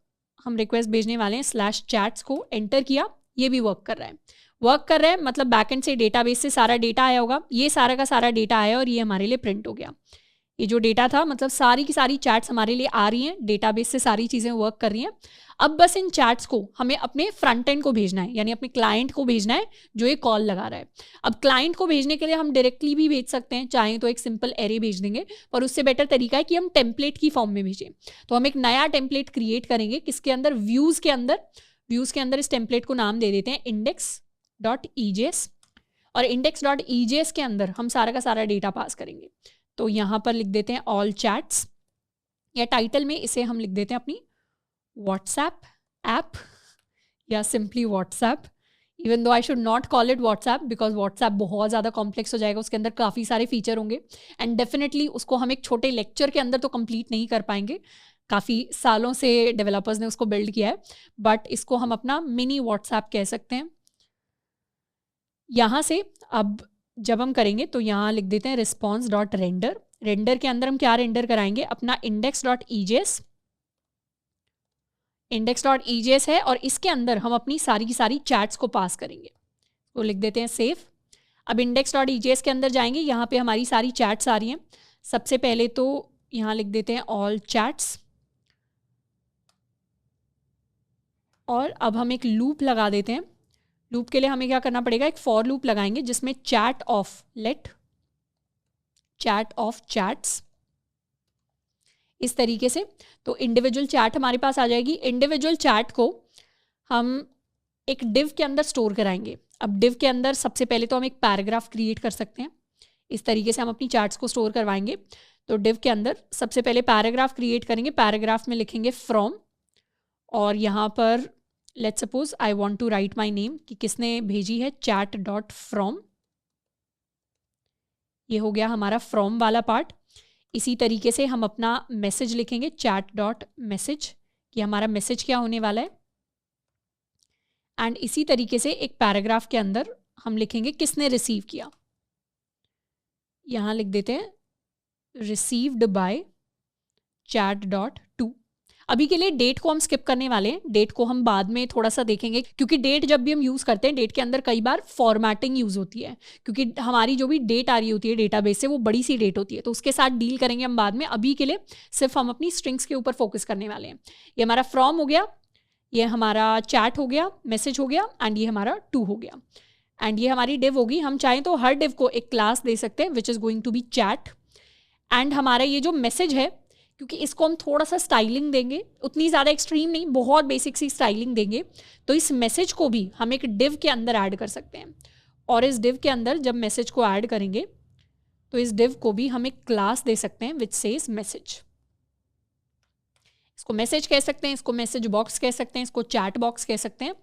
हम रिक्वेस्ट भेजने वाले हैं /chats को, एंटर किया, ये भी वर्क कर रहा है। मतलब बैकएंड से, डेटाबेस से सारा डेटा आया होगा, ये सारा का सारा डेटा आया और ये हमारे लिए प्रिंट हो गया। ये जो डेटा था, मतलब सारी की सारी चैट्स हमारे लिए आ रही हैं, डेटाबेस से सारी चीज़ें वर्क कर रही हैं। अब बस इन चैट्स को हमें अपने फ्रंट एंड को भेजना है, यानी अपने क्लाइंट को भेजना है जो ये कॉल लगा रहा है। अब क्लाइंट को भेजने के लिए हम डायरेक्टली भी भेज सकते हैं, चाहे तो एक सिंपल एरे भेज देंगे, पर उससे बेटर तरीका है कि हम टेम्पलेट की फॉर्म में भेजें। तो हम एक नया टेम्पलेट क्रिएट करेंगे, किसके अंदर? व्यूज़ के अंदर इस टेम्पलेट को नाम दे देते हैं index.ejs। और index.ejs के अंदर हम सारा का सारा डेटा पास करेंगे। तो यहाँ पर लिख देते हैं ऑल चैट्स, या टाइटल में इसे हम लिख देते हैं अपनी व्हाट्सएप ऐप या simply WhatsApp, even though I should not call it WhatsApp because WhatsApp बहुत ज़्यादा कॉम्प्लेक्स हो जाएगा, उसके अंदर काफ़ी सारे फीचर होंगे एंड डेफिनेटली उसको हम एक छोटे लेक्चर के अंदर तो कंप्लीट नहीं कर पाएंगे। काफ़ी सालों से डेवलपर्स ने उसको बिल्ड किया है, बट इसको हम अपना मिनी व्हाट्सएप कह सकते हैं। यहाँ से अब जब हम करेंगे तो यहाँ लिख देते हैं रिस्पॉन्स डॉट रेंडर। रेंडर के अंदर हम क्या रेंडर कराएंगे, अपना index.ejs है और इसके अंदर हम अपनी सारी की सारी चैट्स को पास करेंगे। तो लिख देते हैं सेव। अब index.ejs के अंदर जाएंगे, यहाँ पे हमारी सारी चैट्स आ रही हैं। सबसे पहले तो यहाँ लिख देते हैं ऑल चैट्स, और अब हम एक लूप लगा देते हैं। लूप के लिए हमें क्या करना पड़ेगा, एक फॉर लूप लगाएंगे जिसमें चैट ऑफ चैट्स इस तरीके से। तो इंडिविजुअल चैट हमारे पास आ जाएगी। इंडिविजुअल चैट को हम एक डिव के अंदर स्टोर कराएंगे। अब डिव के अंदर सबसे पहले तो हम एक पैराग्राफ क्रिएट कर सकते हैं, इस तरीके से हम अपनी चैट्स को स्टोर करवाएंगे। तो डिव के अंदर सबसे पहले पैराग्राफ क्रिएट करेंगे। पैराग्राफ में लिखेंगे फ्रॉम, और यहाँ पर let's suppose I want to write my name, कि किसने भेजी है, chat.from। ये हो गया हमारा फ्रॉम वाला पार्ट। इसी तरीके से हम अपना मैसेज लिखेंगे chat.message, कि हमारा मैसेज क्या होने वाला है। एंड इसी तरीके से एक पैराग्राफ के अंदर हम लिखेंगे किसने रिसीव किया। यहाँ लिख देते हैं रिसीव्ड बाय chat.to। अभी के लिए डेट को हम स्किप करने वाले हैं, डेट को हम बाद में थोड़ा सा देखेंगे, क्योंकि डेट जब भी हम यूज़ करते हैं डेट के अंदर कई बार फॉर्मेटिंग यूज़ होती है, क्योंकि हमारी जो भी डेट आ रही होती है डेटाबेस से वो बड़ी सी डेट होती है, तो उसके साथ डील करेंगे हम बाद में। अभी के लिए सिर्फ हम अपनी स्ट्रिंग्स के ऊपर फोकस करने वाले हैं। ये हमारा फ्रॉम हो गया, ये हमारा चैट हो गया, मैसेज हो गया, एंड ये हमारा टू हो गया, एंड ये हमारी डिव होगी। हम चाहें तो हर डिव को एक क्लास दे सकते हैं which is going to be chat. And हमारा ये जो मैसेज है, क्योंकि इसको हम थोड़ा सा स्टाइलिंग देंगे, उतनी ज़्यादा एक्सट्रीम नहीं, बहुत बेसिक सी स्टाइलिंग देंगे, तो इस मैसेज को भी हम एक डिव के अंदर ऐड कर सकते हैं। और इस डिव के अंदर जब मैसेज को ऐड करेंगे तो इस डिव को भी हम एक क्लास दे सकते हैं विच सेज मैसेज। इसको मैसेज कह सकते हैं, इसको मैसेज बॉक्स कह सकते हैं, इसको चैट बॉक्स कह सकते हैं,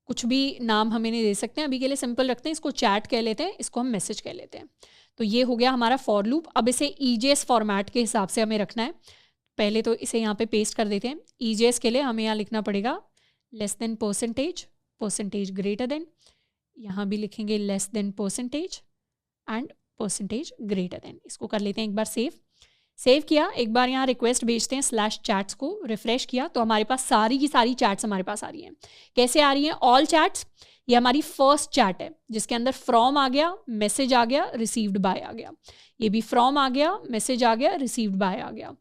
कुछ भी नाम हमें नहीं दे सकते हैं। अभी के लिए सिंपल रखते हैं, इसको चैट कह लेते हैं, इसको हम मैसेज कह लेते हैं। तो ये हो गया हमारा फॉर लूप। अब इसे ईजेएस फॉर्मेट के हिसाब से हमें रखना है। पहले तो इसे यहाँ पे पेस्ट कर देते हैं। ईजेएस के लिए हमें यहाँ लिखना पड़ेगा less than percentage greater than, यहाँ भी लिखेंगे less than percentage and percentage greater than. इसको कर लेते हैं एक बार सेव किया। एक बार यहाँ रिक्वेस्ट भेजते हैं /chats को, रिफ्रेश किया तो हमारे पास सारी की सारी चैट्स हमारे पास आ रही हैं। कैसे आ रही हैं? All chats. ये हमारी फर्स्ट चैट है जिसके अंदर फ्रॉम आ गया, मैसेज आ गया, रिसीव्ड बाय आ गया। ये भी फ्रॉम आ गया, मैसेज आ गया, रिसीव्ड बाय आ गया।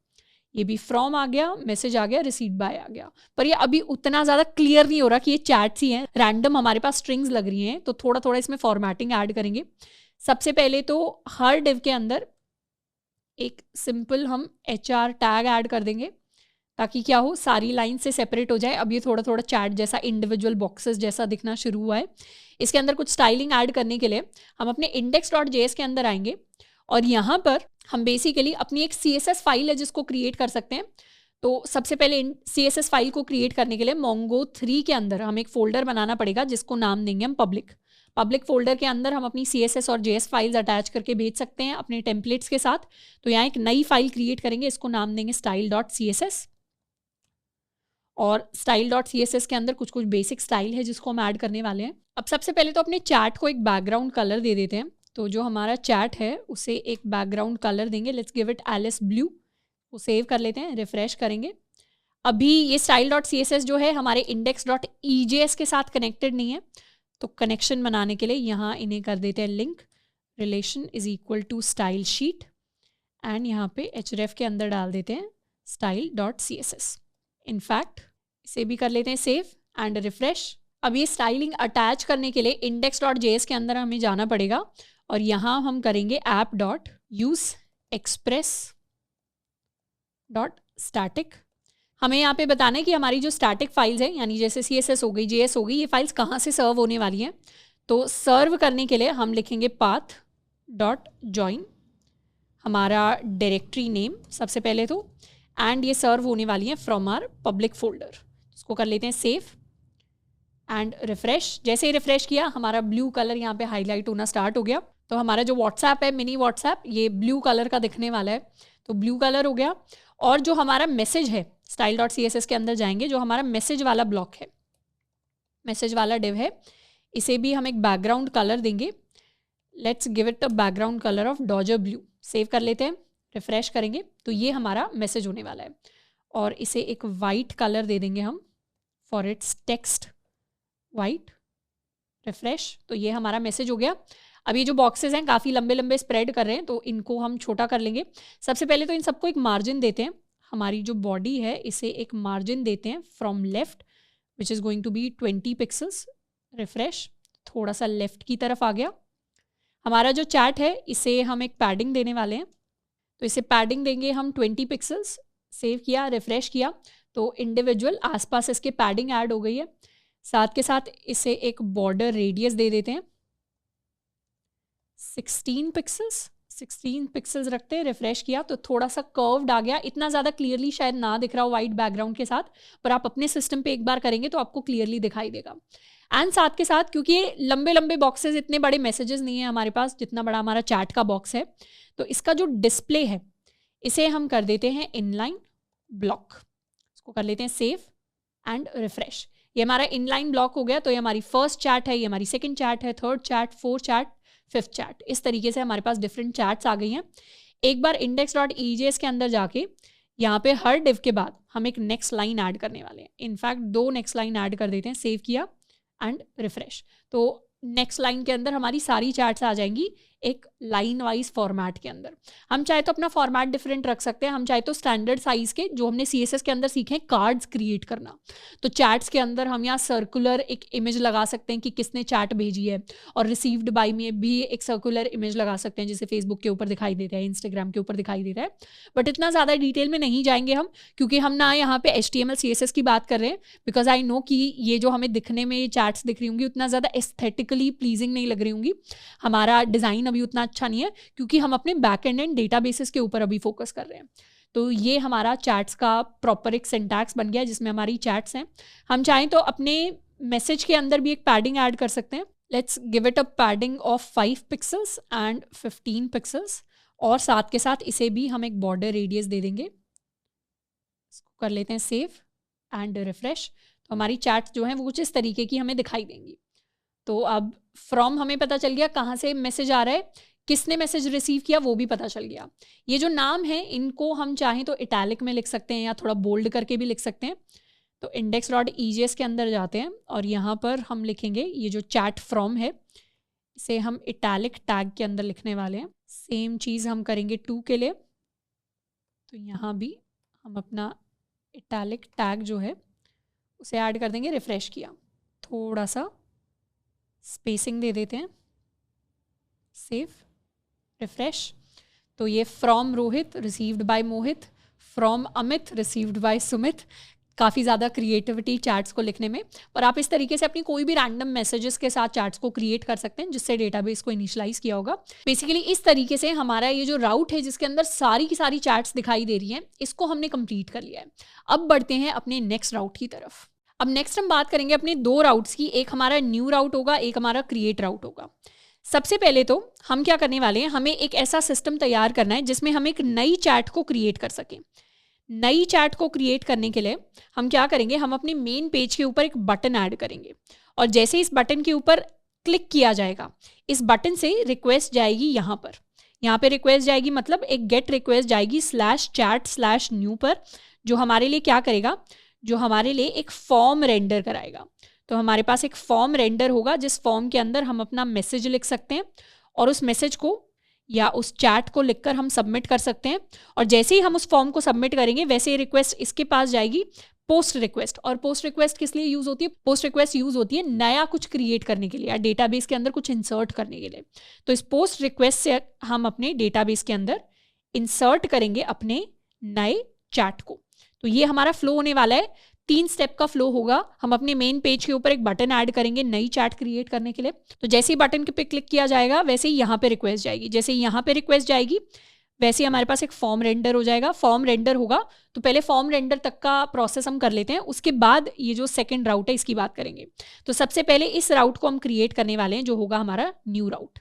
ये भी फ्रॉम आ गया, मैसेज आ गया, रिसीव्ड बाय आ गया। पर ये अभी उतना ज़्यादा क्लियर नहीं हो रहा कि ये चैट्स ही हैं, रैंडम हमारे पास स्ट्रिंग्स लग रही हैं, तो थोड़ा थोड़ा इसमें फॉर्मेटिंग ऐड करेंगे। सबसे पहले तो हर डिव के अंदर एक सिंपल हम HR टैग ऐड कर देंगे ताकि क्या हो, सारी लाइन से सेपरेट हो जाए। अब ये थोड़ा थोड़ा चैट जैसा, इंडिविजुअल बॉक्सेस जैसा दिखना शुरू हुआ है। इसके अंदर कुछ स्टाइलिंग ऐड करने के लिए हम अपने index.js के अंदर आएंगे और यहाँ पर हम बेसिकली अपनी एक CSS फाइल है जिसको क्रिएट कर सकते हैं। तो सबसे पहले CSS फाइल को क्रिएट करने के लिए Mongo3 के अंदर हम एक फोल्डर बनाना पड़ेगा जिसको नाम देंगे हम पब्लिक फोल्डर के अंदर हम अपनी CSS और JS फाइल्स अटैच करके भेज सकते हैं अपने टेम्पलेट्स के साथ। तो यहाँ एक नई फाइल क्रिएट करेंगे, इसको नाम देंगे style.css। और style.css के अंदर कुछ बेसिक स्टाइल है जिसको हम ऐड करने वाले हैं। अब सबसे पहले तो अपने चैट को एक बैकग्राउंड कलर दे देते हैं। तो जो हमारा चैट है उसे एक बैकग्राउंड कलर देंगे, let's give it alice blue. वो सेव कर लेते हैं, रिफ्रेश करेंगे। अभी ये style.css जो है हमारे index.ejs के साथ कनेक्टेड नहीं है, तो कनेक्शन बनाने के लिए यहाँ इन्हें कर देते हैं link relation is equal to style sheet, and यहाँ पे href के अंदर डाल देते हैं style.css। इनफैक्ट इसे भी कर लेते हैं सेव एंड रिफ्रेश। अब ये स्टाइलिंग अटैच करने के लिए index.js के अंदर हमें जाना पड़ेगा और यहाँ हम करेंगे app.useExpress.static। हमें यहाँ पे बताना है कि हमारी जो स्टैटिक फाइल्स हैं, यानी जैसे CSS हो गई, JS हो गई, ये फाइल्स कहाँ से सर्व होने वाली हैं। तो सर्व करने के लिए हम लिखेंगे path डॉट ज्वाइन हमारा डायरेक्टरी नेम सबसे पहले तो, एंड ये सर्व होने वाली है फ्रॉम आर पब्लिक फोल्डर। इसको कर लेते हैं सेव एंड रिफ्रेश। जैसे ही रिफ्रेश किया हमारा ब्लू कलर यहाँ पे हाईलाइट होना स्टार्ट हो गया। तो हमारा जो व्हाट्सएप है, मिनी व्हाट्सएप, ये ब्लू कलर का दिखने वाला है, तो ब्लू कलर हो गया। और जो हमारा मैसेज है style.css के अंदर जाएंगे, जो हमारा मैसेज वाला ब्लॉक है, मैसेज वाला डिव है, इसे भी हम एक बैकग्राउंड कलर देंगे। Let's give it a background colour of Dodger blue. Save कर लेते हैं, रिफ्रेश करेंगे तो ये हमारा मैसेज होने वाला है। और इसे एक वाइट कलर दे देंगे हम for its text, white. Refresh, तो ये हमारा मैसेज हो गया। अब ये जो बॉक्सेस हैं काफ़ी लंबे लंबे स्प्रेड कर रहे हैं, तो इनको हम छोटा कर लेंगे। सबसे पहले तो इन सबको एक मार्जिन देते हैं। हमारी जो बॉडी है इसे एक मार्जिन देते हैं from left, which is going to be 20 pixels. Refresh, थोड़ा सा लेफ्ट की तरफ आ गया। हमारा जो चैट है इसे हम एक पैडिंग देने वाले हैं, तो इसे पैडिंग देंगे हम 20 पिक्सल्स। सेव किया, रिफ्रेश किया तो इंडिविजुअल आसपास इसके पैडिंग ऐड हो गई है। साथ के साथ इसे एक बॉर्डर रेडियस दे देते हैं 16 पिक्सल्स। 16 पिक्सल्स रखते हैं, रिफ्रेश किया तो थोड़ा सा कर्व्ड आ गया। इतना ज़्यादा क्लियरली शायद ना दिख रहा हो वाइट बैकग्राउंड के साथ, पर आप अपने सिस्टम पे एक बार करेंगे तो आपको क्लियरली दिखाई देगा। एंड साथ के साथ, क्योंकि ये लंबे लंबे बॉक्सेस, इतने बड़े मैसेजेस नहीं है हमारे पास जितना बड़ा हमारा चैट का बॉक्स है, तो इसका जो डिस्प्ले है इसे हम कर देते हैं इनलाइन ब्लॉक। इसको कर लेते हैं सेव एंड रिफ्रेश। ये हमारा इनलाइन ब्लॉक हो गया। तो ये हमारी फर्स्ट चैट है, ये हमारी सेकंड चैट है, third chat, fourth chat, fifth chat. इस तरीके से हमारे पास डिफरेंट चैट्स आ गई हैं। एक बार index.ejs के अंदर जाके यहाँ पे हर डिव के बाद हम एक नेक्स्ट लाइन ऐड करने वाले हैं। इनफैक्ट 2 नेक्स्ट लाइन ऐड कर देते हैं। सेव किया एंड रिफ्रेश, तो नेक्स्ट लाइन के अंदर हमारी सारी चैट्स आ जाएंगी एक लाइन वाइज फॉर्मेट के अंदर। हम चाहे तो अपना फॉर्मेट डिफरेंट रख सकते हैं, हम चाहे तो स्टैंडर्ड साइज के, जो हमने CSS के अंदर सीखे हैं, कार्ड्स क्रिएट करना, तो चैट्स के अंदर हम यहाँ सर्कुलर एक इमेज लगा सकते हैं कि किसने चैट भेजी है, और रिसीव्ड बाय में भी एक सर्कुलर इमेज लगा सकते हैं, जैसे फेसबुक के ऊपर दिखाई देता है, इंस्टाग्राम के ऊपर दिखाई देता है। बट इतना ज़्यादा डिटेल में नहीं जाएंगे हम, क्योंकि हम ना यहाँ पे HTML CSS की बात कर रहे हैं, बिकॉज आई नो कि ये जो हमें दिखने में चैट्स दिख रही होंगी उतना ज़्यादा एस्थेटिकली प्लीजिंग नहीं लग रही होंगी, हमारा डिज़ाइन अभी उतना अच्छा नहीं है, क्योंकि हम अपने बैक एंड एंड डेटाबेसेस के ऊपर अभी फोकस कर रहे हैं। तो ये हमारा चैट्स का प्रॉपर एक सिंटैक्स बन गया जिसमें हमारी चैट्स हैं। हम चाहें तो अपने मैसेज के अंदर भी एक पैडिंग ऐड कर सकते हैं। Let's give it a padding of 5 pixels and 15 pixels, और साथ के साथ इसे भी हम एक बॉर्डर रेडियस दे देंगे। इसको कर लेते हैं सेव एंड रिफ्रेश। तो हमारी चैट्स जो हैं वो कुछ इस तरीके की हमें दिखाई देंगी। तो अब फ्रॉम हमें पता चल गया कहाँ से मैसेज आ रहा है, किसने मैसेज रिसीव किया वो भी पता चल गया। ये जो नाम है इनको हम चाहें तो इटैलिक में लिख सकते हैं या थोड़ा बोल्ड करके भी लिख सकते हैं। तो index.ejs के अंदर जाते हैं और यहाँ पर हम लिखेंगे ये जो चैट फ्रॉम है इसे हम इटैलिक टैग के अंदर लिखने वाले हैं। सेम चीज़ हम करेंगे 2 के लिए। तो यहाँ भी हम अपना इटैलिक टैग जो है उसे ऐड कर देंगे। रिफ्रेश किया, थोड़ा सा स्पेसिंग दे देते हैं, सेव, रिफ्रेश। तो ये from Rohit received by Mohit, from Amit received by Sumit. काफ़ी ज़्यादा क्रिएटिविटी चैट्स को लिखने में, और आप इस तरीके से अपनी कोई भी रैंडम मैसेजेस के साथ चैट्स को क्रिएट कर सकते हैं जिससे डेटाबेस को इनिशियलाइज किया होगा। बेसिकली इस तरीके से हमारा ये जो राउट है जिसके अंदर सारी की सारी चैट्स दिखाई दे रही हैं, इसको हमने कंप्लीट कर लिया है। अब बढ़ते हैं अपने नेक्स्ट राउट की तरफ। अब नेक्स्ट हम बात करेंगे अपने 2 राउट्स की। एक हमारा न्यू राउट होगा, एक हमारा क्रिएट राउट होगा। सबसे पहले तो हम क्या करने वाले हैं, हमें एक ऐसा सिस्टम तैयार करना है जिसमें हम एक नई चैट को क्रिएट कर सकें। नई चैट को क्रिएट करने के लिए हम क्या करेंगे, हम अपने मेन पेज के ऊपर एक बटन ऐड करेंगे, और जैसे इस बटन के ऊपर क्लिक किया जाएगा, इस बटन से रिक्वेस्ट जाएगी यहाँ पे रिक्वेस्ट जाएगी, मतलब एक गेट रिक्वेस्ट जाएगी /chat/new पर, जो हमारे लिए क्या करेगा, जो हमारे लिए एक फॉर्म रेंडर कराएगा। तो हमारे पास एक फॉर्म रेंडर होगा जिस फॉर्म के अंदर हम अपना मैसेज लिख सकते हैं, और उस मैसेज को या उस चैट को लिखकर हम सबमिट कर सकते हैं। और जैसे ही हम उस फॉर्म को सबमिट करेंगे वैसे ही रिक्वेस्ट इसके पास जाएगी पोस्ट रिक्वेस्ट। और पोस्ट रिक्वेस्ट किस लिए यूज़ होती है, पोस्ट रिक्वेस्ट यूज़ होती है नया कुछ क्रिएट करने के लिए या डेटाबेस के अंदर कुछ इंसर्ट करने के लिए। तो इस पोस्ट रिक्वेस्ट से हम अपने डेटाबेस के अंदर इंसर्ट करेंगे अपने नए चैट को। तो ये हमारा फ्लो होने वाला है। 3 स्टेप का फ्लो होगा। हम अपने मेन पेज के ऊपर एक बटन ऐड करेंगे नई चैट क्रिएट करने के लिए। तो जैसे ही बटन पे क्लिक किया जाएगा वैसे ही यहाँ पे रिक्वेस्ट जाएगी। जैसे ही यहाँ पे रिक्वेस्ट जाएगी वैसे ही हमारे पास एक फॉर्म रेंडर हो जाएगा। फॉर्म रेंडर होगा तो पहले फॉर्म रेंडर तक का प्रोसेस हम कर लेते हैं, उसके बाद ये जो सेकंड राउट है इसकी बात करेंगे। तो सबसे पहले इस राउट को हम क्रिएट करने वाले हैं जो होगा हमारा न्यू राउट।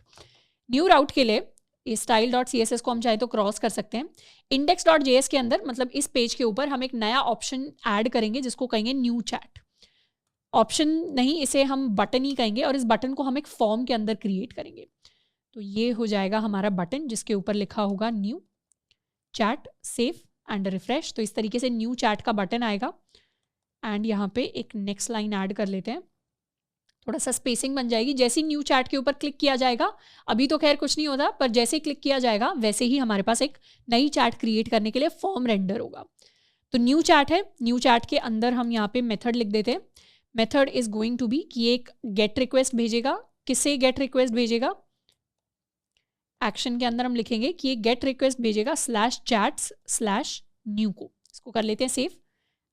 न्यू राउट के लिए style.css को हम चाहे तो क्रॉस कर सकते हैं। index.js के अंदर मतलब इस पेज के ऊपर हम एक नया ऑप्शन ऐड करेंगे जिसको कहेंगे न्यू चैट। ऑप्शन नहीं, इसे हम बटन ही कहेंगे और इस बटन को हम एक फॉर्म के अंदर क्रिएट करेंगे। तो ये हो जाएगा हमारा बटन जिसके ऊपर लिखा होगा new chat. Save and refresh. तो इस तरीके से न्यू चैट का बटन आएगा एंड यहाँ पे एक नेक्स्ट लाइन ऐड कर लेते हैं, थोड़ा सा स्पेसिंग बन जाएगी। जैसे ही न्यू चैट के ऊपर क्लिक किया जाएगा, अभी तो खैर कुछ नहीं होता, पर जैसे ही क्लिक किया जाएगा वैसे ही हमारे पास एक नई चैट क्रिएट करने के लिए फॉर्म रेंडर होगा। तो न्यू चैट है, न्यू चैट के अंदर हम यहाँ पे मेथड लिख देते हैं। Method is going to be कि एक गेट रिक्वेस्ट भेजेगा। किसे गेट रिक्वेस्ट भेजेगा? एक्शन के अंदर हम लिखेंगे कि एक गेट रिक्वेस्ट भेजेगा /chats/new को। इसको कर लेते हैं सेव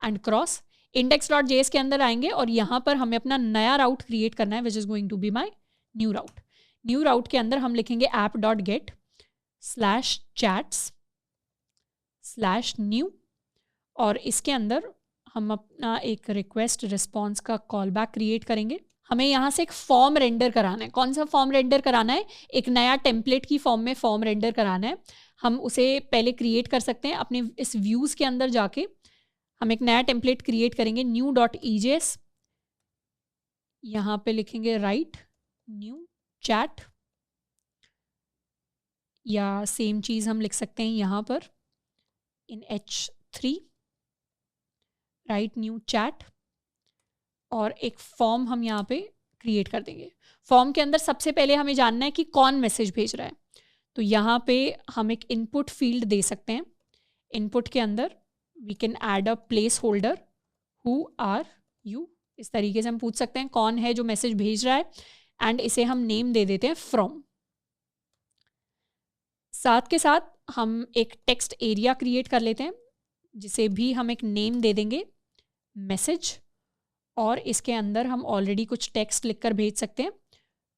एंड क्रॉस। index.js के अंदर आएंगे और यहाँ पर हमें अपना नया राउट क्रिएट करना है which is going to be my new route. New route के अंदर हम लिखेंगे app.get/chats/new और इसके अंदर हम अपना एक रिक्वेस्ट रिस्पॉन्स का कॉल बैक क्रिएट करेंगे। हमें यहाँ से एक फॉर्म रेंडर कराना है। कौन सा फॉर्म रेंडर कराना है? एक नया टेम्पलेट की फॉर्म में फॉर्म रेंडर कराना है। हम उसे पहले क्रिएट कर सकते हैं अपने इस व्यूज़ के अंदर जाके। हम एक नया टेम्पलेट क्रिएट करेंगे new.ejs। यहाँ पे लिखेंगे राइट न्यू चैट, या सेम चीज़ हम लिख सकते हैं यहाँ पर इन h3 राइट न्यू चैट, और एक फॉर्म हम यहाँ पे क्रिएट कर देंगे। फॉर्म के अंदर सबसे पहले हमें जानना है कि कौन मैसेज भेज रहा है। तो यहाँ पे हम एक इनपुट फील्ड दे सकते हैं। इनपुट के अंदर we can add a placeholder who are you. इस तरीके से हम पूछ सकते हैं कौन है जो मैसेज भेज रहा है एंड इसे हम नेम दे देते हैं फ्रॉम। साथ के साथ हम एक टेक्स्ट एरिया क्रिएट कर लेते हैं जिसे भी हम एक नेम दे देंगे मैसेज, और इसके अंदर हम ऑलरेडी कुछ टेक्स्ट लिखकर भेज सकते हैं।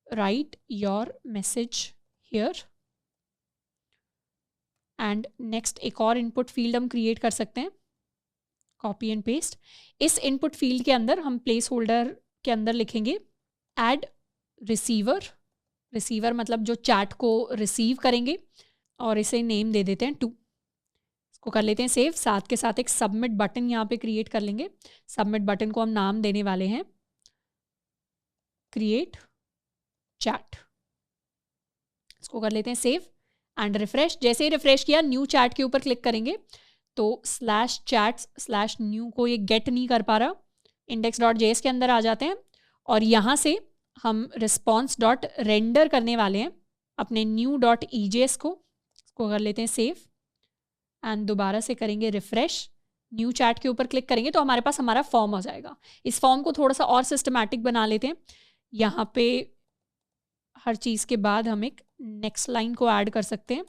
Right your message here and next एक और इनपुट फील्ड हम क्रिएट कर सकते हैं, कॉपी एंड पेस्ट। इस इनपुट फील्ड के अंदर हम प्लेस होल्डर के अंदर लिखेंगे ऐड रिसीवर। रिसीवर मतलब जो चैट को रिसीव करेंगे, और इसे नेम दे देते हैं टू। इसको कर लेते हैं सेव। साथ के साथ एक सबमिट बटन यहाँ पे क्रिएट कर लेंगे। सबमिट बटन को हम नाम देने वाले हैं क्रिएट चैट। इसको कर लेते हैं सेव एंड रिफ्रेश। जैसे ही रिफ्रेश किया, न्यू चैट के ऊपर क्लिक करेंगे तो /chats/new को ये गेट नहीं कर पा रहा। index.js के अंदर आ जाते हैं और यहाँ से हम response.render करने वाले हैं अपने new.ejs को। इसको कर लेते हैं सेव एंड दोबारा से करेंगे रिफ्रेश। न्यू चैट के ऊपर क्लिक करेंगे तो हमारे पास हमारा फॉर्म आ जाएगा। इस फॉर्म को थोड़ा सा और सिस्टमैटिक बना लेते हैं। यहाँ पे हर चीज़ के बाद हम एक नेक्स्ट लाइन को ऐड कर सकते हैं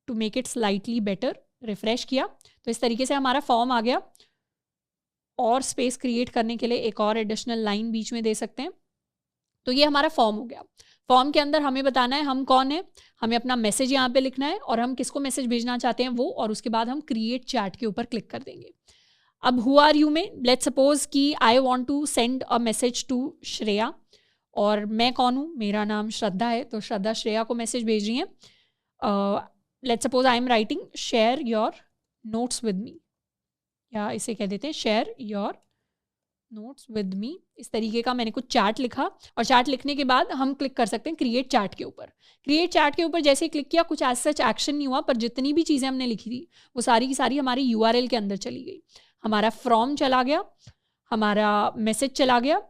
to make it slightly better. Refresh किया तो इस तरीके से हमारा फॉर्म आ गया। और स्पेस क्रिएट करने के लिए एक और एडिशनल लाइन बीच में दे सकते हैं। तो ये हमारा फॉर्म हो गया। फॉर्म के अंदर हमें बताना है हम कौन है, हमें अपना मैसेज यहाँ पे लिखना है और हम किसको मैसेज भेजना चाहते हैं वो, और उसके बाद हम क्रिएट चैट के ऊपर क्लिक कर देंगे। अब हु आर यू में लेट्स सपोज कि I want to send a message to Shreya, और मैं कौन हूँ, मेरा नाम श्रद्धा है, तो श्रद्धा श्रेया को मैसेज भेज रही है। Let's suppose I am writing share your notes with me, या इसे कह देते हैं share your notes with me. इस तरीके का मैंने कुछ चैट लिखा, और चैट लिखने के बाद हम क्लिक कर सकते हैं क्रिएट चैट के ऊपर। क्रिएट चैट के ऊपर जैसे ही क्लिक किया कुछ एज सच एक्शन नहीं हुआ, पर जितनी भी चीज़ें हमने लिखी थी वो सारी की सारी हमारी URL के अंदर चली गई। हमारा फ्रॉम चला गया, हमारा मैसेज चला गया,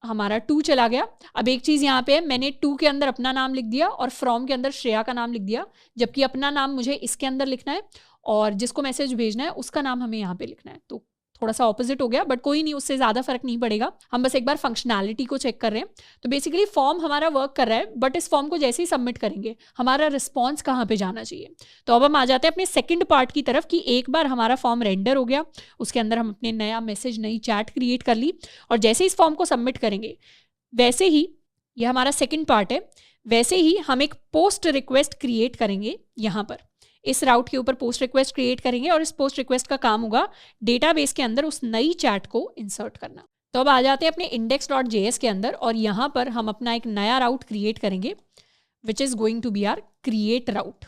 हमारा टू चला गया। अब एक चीज़ यहाँ पे है, मैंने टू के अंदर अपना नाम लिख दिया और फ्रॉम के अंदर श्रेया का नाम लिख दिया, जबकि अपना नाम मुझे इसके अंदर लिखना है और जिसको मैसेज भेजना है उसका नाम हमें यहाँ पे लिखना है। तो थोड़ा सा ऑपोजिट हो गया, बट कोई नहीं, उससे ज़्यादा फर्क नहीं पड़ेगा। हम बस एक बार फंक्शनैलिटी को चेक कर रहे हैं। तो बेसिकली फॉर्म हमारा वर्क कर रहा है, बट इस फॉर्म को जैसे ही सबमिट करेंगे हमारा रिस्पॉन्स कहाँ पे जाना चाहिए। तो अब हम आ जाते हैं अपने सेकंड पार्ट की तरफ कि एक बार हमारा फॉर्म रेंडर हो गया, उसके अंदर हम अपने नया मैसेज, नई चैट क्रिएट कर ली, और जैसे ही इस फॉर्म को सबमिट करेंगे वैसे ही, ये हमारा सेकंड पार्ट है, वैसे ही हम एक पोस्ट रिक्वेस्ट क्रिएट करेंगे। यहाँ पर इस राउट के ऊपर पोस्ट रिक्वेस्ट क्रिएट करेंगे, और इस पोस्ट रिक्वेस्ट का काम होगा डेटाबेस के अंदर उस नई चैट को इंसर्ट करना। तो अब आ जाते हैं अपने index.js के अंदर, और यहाँ पर हम अपना एक नया राउट क्रिएट करेंगे which is going to be our create route.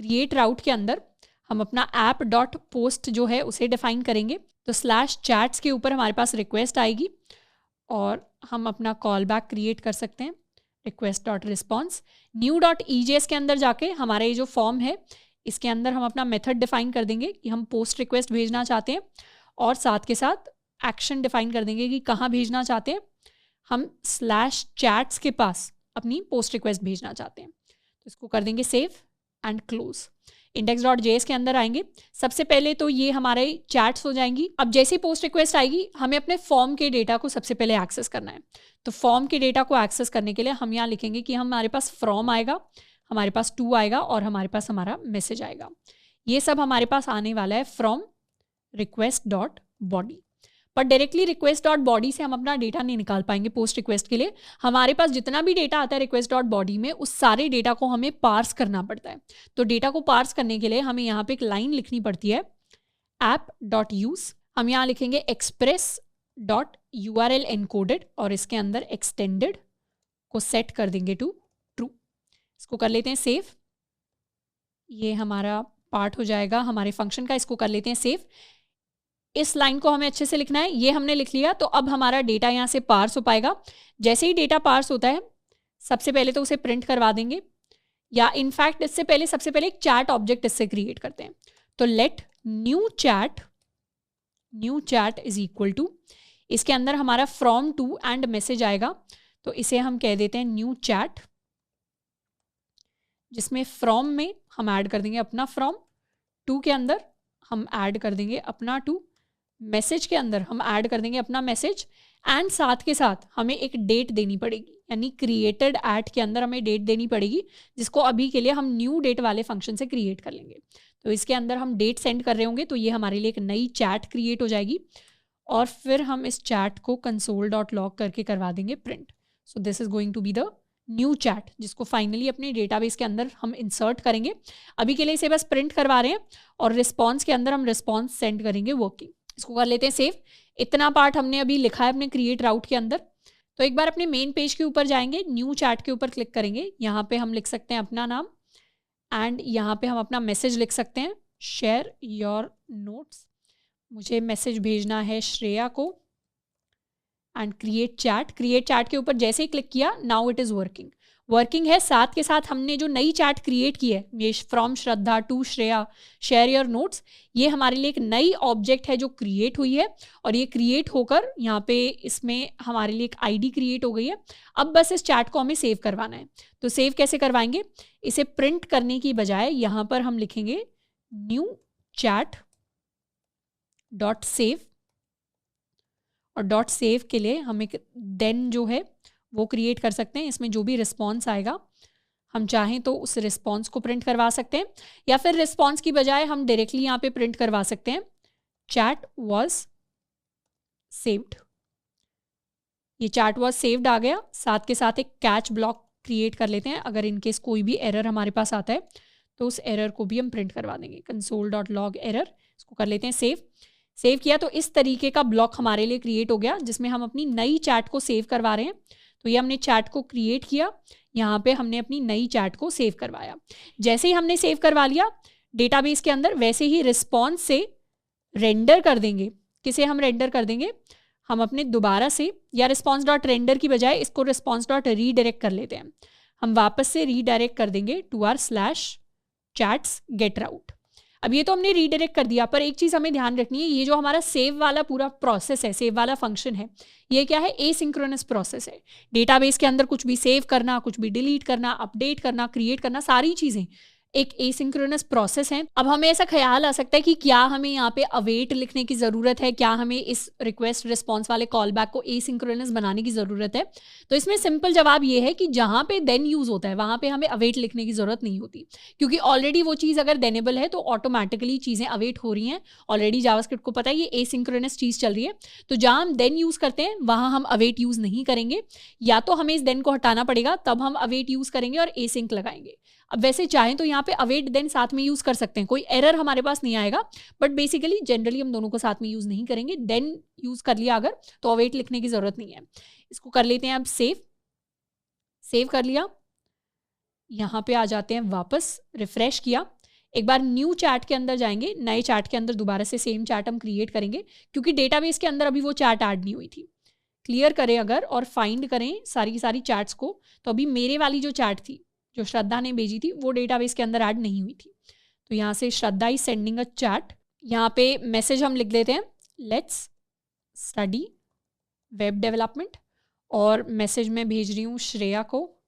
Create route के अंदर हम अपना app.post जो है उसे डिफाइन करेंगे। तो /chats के ऊपर हमारे पास रिक्वेस्ट आएगी, और हम अपना कॉल बैक क्रिएट कर सकते हैं request.response। new.ejs के अंदर जाके हमारा ये जो फॉर्म है इसके अंदर हम अपना मेथड डिफाइन कर देंगे कि हम पोस्ट रिक्वेस्ट भेजना चाहते हैं, और साथ के साथ एक्शन डिफाइन कर देंगे कि कहाँ भेजना चाहते हैं। हम /chats के पास अपनी पोस्ट रिक्वेस्ट भेजना चाहते हैं, तो इसको कर देंगे सेव एंड क्लोज। index.js के अंदर आएंगे, सबसे पहले तो ये हमारे चैट्स हो जाएंगी। अब जैसे ही पोस्ट रिक्वेस्ट आएगी हमें अपने फॉर्म के डेटा को सबसे पहले एक्सेस करना है। तो फॉर्म के डेटा को एक्सेस करने के लिए हम यहाँ लिखेंगे कि हमारे पास फ्रॉम आएगा, हमारे पास टू आएगा, और हमारे पास हमारा मैसेज आएगा। ये सब हमारे पास आने वाला है फ्रॉम request.body। पर डायरेक्टली request.body से हम अपना डेटा नहीं निकाल पाएंगे पोस्ट रिक्वेस्ट के लिए। हमारे पास जितना भी डेटा आता है request.body में, उस सारे डेटा को हमें पार्स करना पड़ता है। तो डेटा को पार्स करने के लिए हमें यहाँ पे एक लाइन लिखनी पड़ती है app.use। हम यहाँ लिखेंगे express.url encoded, और इसके अंदर extended को सेट कर देंगे टू ट्रू। इसको कर लेते हैं सेव। ये हमारा पार्ट हो जाएगा हमारे फंक्शन का, इसको कर लेते हैं सेव। इस लाइन को हमें अच्छे से लिखना है, ये हमने लिख लिया। तो अब हमारा डेटा यहाँ से पार्स हो पाएगा। जैसे ही डेटा पार्स होता है सबसे पहले तो उसे प्रिंट करवा देंगे, या इनफैक्ट इससे पहले सबसे पहले एक चैट ऑब्जेक्ट इससे क्रिएट करते हैं। तो let new chat is equal to, इसके अंदर हमारा फ्रॉम टू एंड मैसेज आएगा, तो इसे हम कह देते हैं न्यू चैट, जिसमें फ्रॉम में हम ऐड कर देंगे अपना फ्रॉम, टू के अंदर हम ऐड कर देंगे अपना टू, मैसेज के अंदर हम ऐड कर देंगे अपना मैसेज, एंड साथ के साथ हमें एक डेट देनी पड़ेगी, यानी क्रिएटेड एट के अंदर हमें डेट देनी पड़ेगी, जिसको अभी के लिए हम न्यू डेट वाले फंक्शन से क्रिएट कर लेंगे। तो इसके अंदर हम डेट सेंड कर रहे होंगे, तो ये हमारे लिए एक नई चैट क्रिएट हो जाएगी, और फिर हम इस चैट को console.log करके करवा देंगे प्रिंट। So this is going to be the new chat, जिसको फाइनली अपने डेटाबेस के अंदर हम इंसर्ट करेंगे। अभी के लिए इसे बस प्रिंट करवा रहे हैं, और रिस्पॉन्स के अंदर हम रिस्पॉन्स सेंड करेंगे वर्किंग। इसको कर लेते हैं सेव। इतना पार्ट हमने अभी लिखा है अपने क्रिएट राउट के अंदर। तो एक बार अपने मेन पेज के ऊपर जाएंगे, न्यू चैट के ऊपर क्लिक करेंगे, यहाँ पे हम लिख सकते हैं अपना नाम, एंड यहाँ पे हम अपना मैसेज लिख सकते हैं शेयर योर नोट्स। मुझे मैसेज भेजना है श्रेया को, एंड क्रिएट चैट के ऊपर जैसे ही क्लिक किया नाउ इट इज़ वर्किंग है। साथ के साथ हमने जो नई चैट क्रिएट की है, ये from Shraddha to Shreya share your notes, ये हमारे लिए एक नई ऑब्जेक्ट है जो क्रिएट हुई है, और ये क्रिएट होकर यहाँ पे इसमें हमारे लिए एक आईडी क्रिएट हो गई है। अब बस इस चैट को हमें सेव करवाना है। तो सेव कैसे करवाएंगे, इसे प्रिंट करने की बजाय यहाँ पर हम लिखेंगे न्यू चैट डॉट सेव, और डॉट सेव के लिए हम एक देन जो है वो क्रिएट कर सकते हैं। इसमें जो भी रिस्पॉन्स आएगा हम चाहें तो उस रिस्पॉन्स को प्रिंट करवा सकते हैं, या फिर रिस्पॉन्स की बजाय हम डायरेक्टली यहाँ पे प्रिंट करवा सकते हैं चैट वॉज सेव्ड। ये चैट वॉज सेव्ड आ गया। साथ के साथ एक कैच ब्लॉक क्रिएट कर लेते हैं, अगर इनकेस कोई भी एरर हमारे पास आता है तो उस एरर को भी हम प्रिंट करवा देंगे console.log एरर। इसको कर लेते हैं सेव किया। तो इस तरीके का ब्लॉक हमारे लिए क्रिएट हो गया, जिसमें हम अपनी नई चैट को सेव करवा रहे हैं। तो ये हमने चैट को क्रिएट किया, यहाँ पे हमने अपनी नई चैट को सेव करवाया। जैसे ही हमने सेव करवा लिया डेटाबेस के अंदर, वैसे ही रिस्पॉन्स से रेंडर कर देंगे। किसे हम रेंडर कर देंगे, हम अपने दोबारा से, या रिस्पॉन्स डॉट रेंडर की बजाय इसको रिस्पॉन्स डॉट रीडायरेक्ट कर लेते हैं। हम वापस से रीडायरेक्ट कर देंगे to our /chats get route। अब ये तो हमने रीडायरेक्ट कर दिया, पर एक चीज़ हमें ध्यान रखनी है, ये जो हमारा सेव वाला पूरा प्रोसेस है, सेव वाला फंक्शन है, ये क्या है, एसिंक्रोनस प्रोसेस है। डेटाबेस के अंदर कुछ भी सेव करना, कुछ भी डिलीट करना, अपडेट करना, क्रिएट करना, सारी चीज़ें एक एसिंक्रोनस प्रोसेस है। अब हमें ऐसा ख्याल आ सकता है कि क्या हमें यहाँ पे अवेट लिखने की ज़रूरत है, क्या हमें इस रिक्वेस्ट रिस्पॉन्स वाले कॉल बैक को एसिंक्रोनस बनाने की ज़रूरत है। तो इसमें सिंपल जवाब ये है कि जहाँ पे देन यूज़ होता है वहाँ पे हमें अवेट लिखने की ज़रूरत नहीं होती, क्योंकि ऑलरेडी वो चीज़ अगर देनेबल है तो ऑटोमेटिकली चीज़ें अवेट हो रही हैं। ऑलरेडी जावास्क्रिप्ट को पता है ये एसिंक्रोनस चीज़ चल रही है, तो जहाँ हम देन यूज़ करते हैं वहाँ हम अवेट यूज़ नहीं करेंगे। या तो हमें इस देन को हटाना पड़ेगा, तब हम अवेट यूज़ करेंगे और एसिंक लगाएंगे। अब वैसे चाहें तो यहाँ पे अवेट देन साथ में यूज़ कर सकते हैं, कोई एरर हमारे पास नहीं आएगा, बट बेसिकली जनरली हम दोनों को साथ में यूज़ नहीं करेंगे। देन यूज़ कर लिया अगर तो अवेट लिखने की ज़रूरत नहीं है। इसको कर लेते हैं अब सेव कर लिया। यहाँ पे आ जाते हैं वापस, रिफ्रेश किया, एक बार न्यू चैट के अंदर जाएंगे, नए चैट के अंदर दोबारा से सेम चैट हम क्रिएट करेंगे, क्योंकि डेटाबेस के अंदर अभी वो चैट ऐड नहीं हुई थी। क्लियर करें अगर और फाइंड करें सारी की सारी चैट्स को, तो अभी मेरे वाली जो चैट थी जो श्रद्धा ने भेजी थी वो डेटाबेस के अंदर ऐड नहीं हुई थी। तो यहाँ से श्रद्धा इज सेंडिंग अ चैट, यहाँ पे मैसेज हम लिख लेते हैं लेट्स स्टडी वेब डेवलपमेंट, और मैसेज में भेज रही हूँ श्रेया को।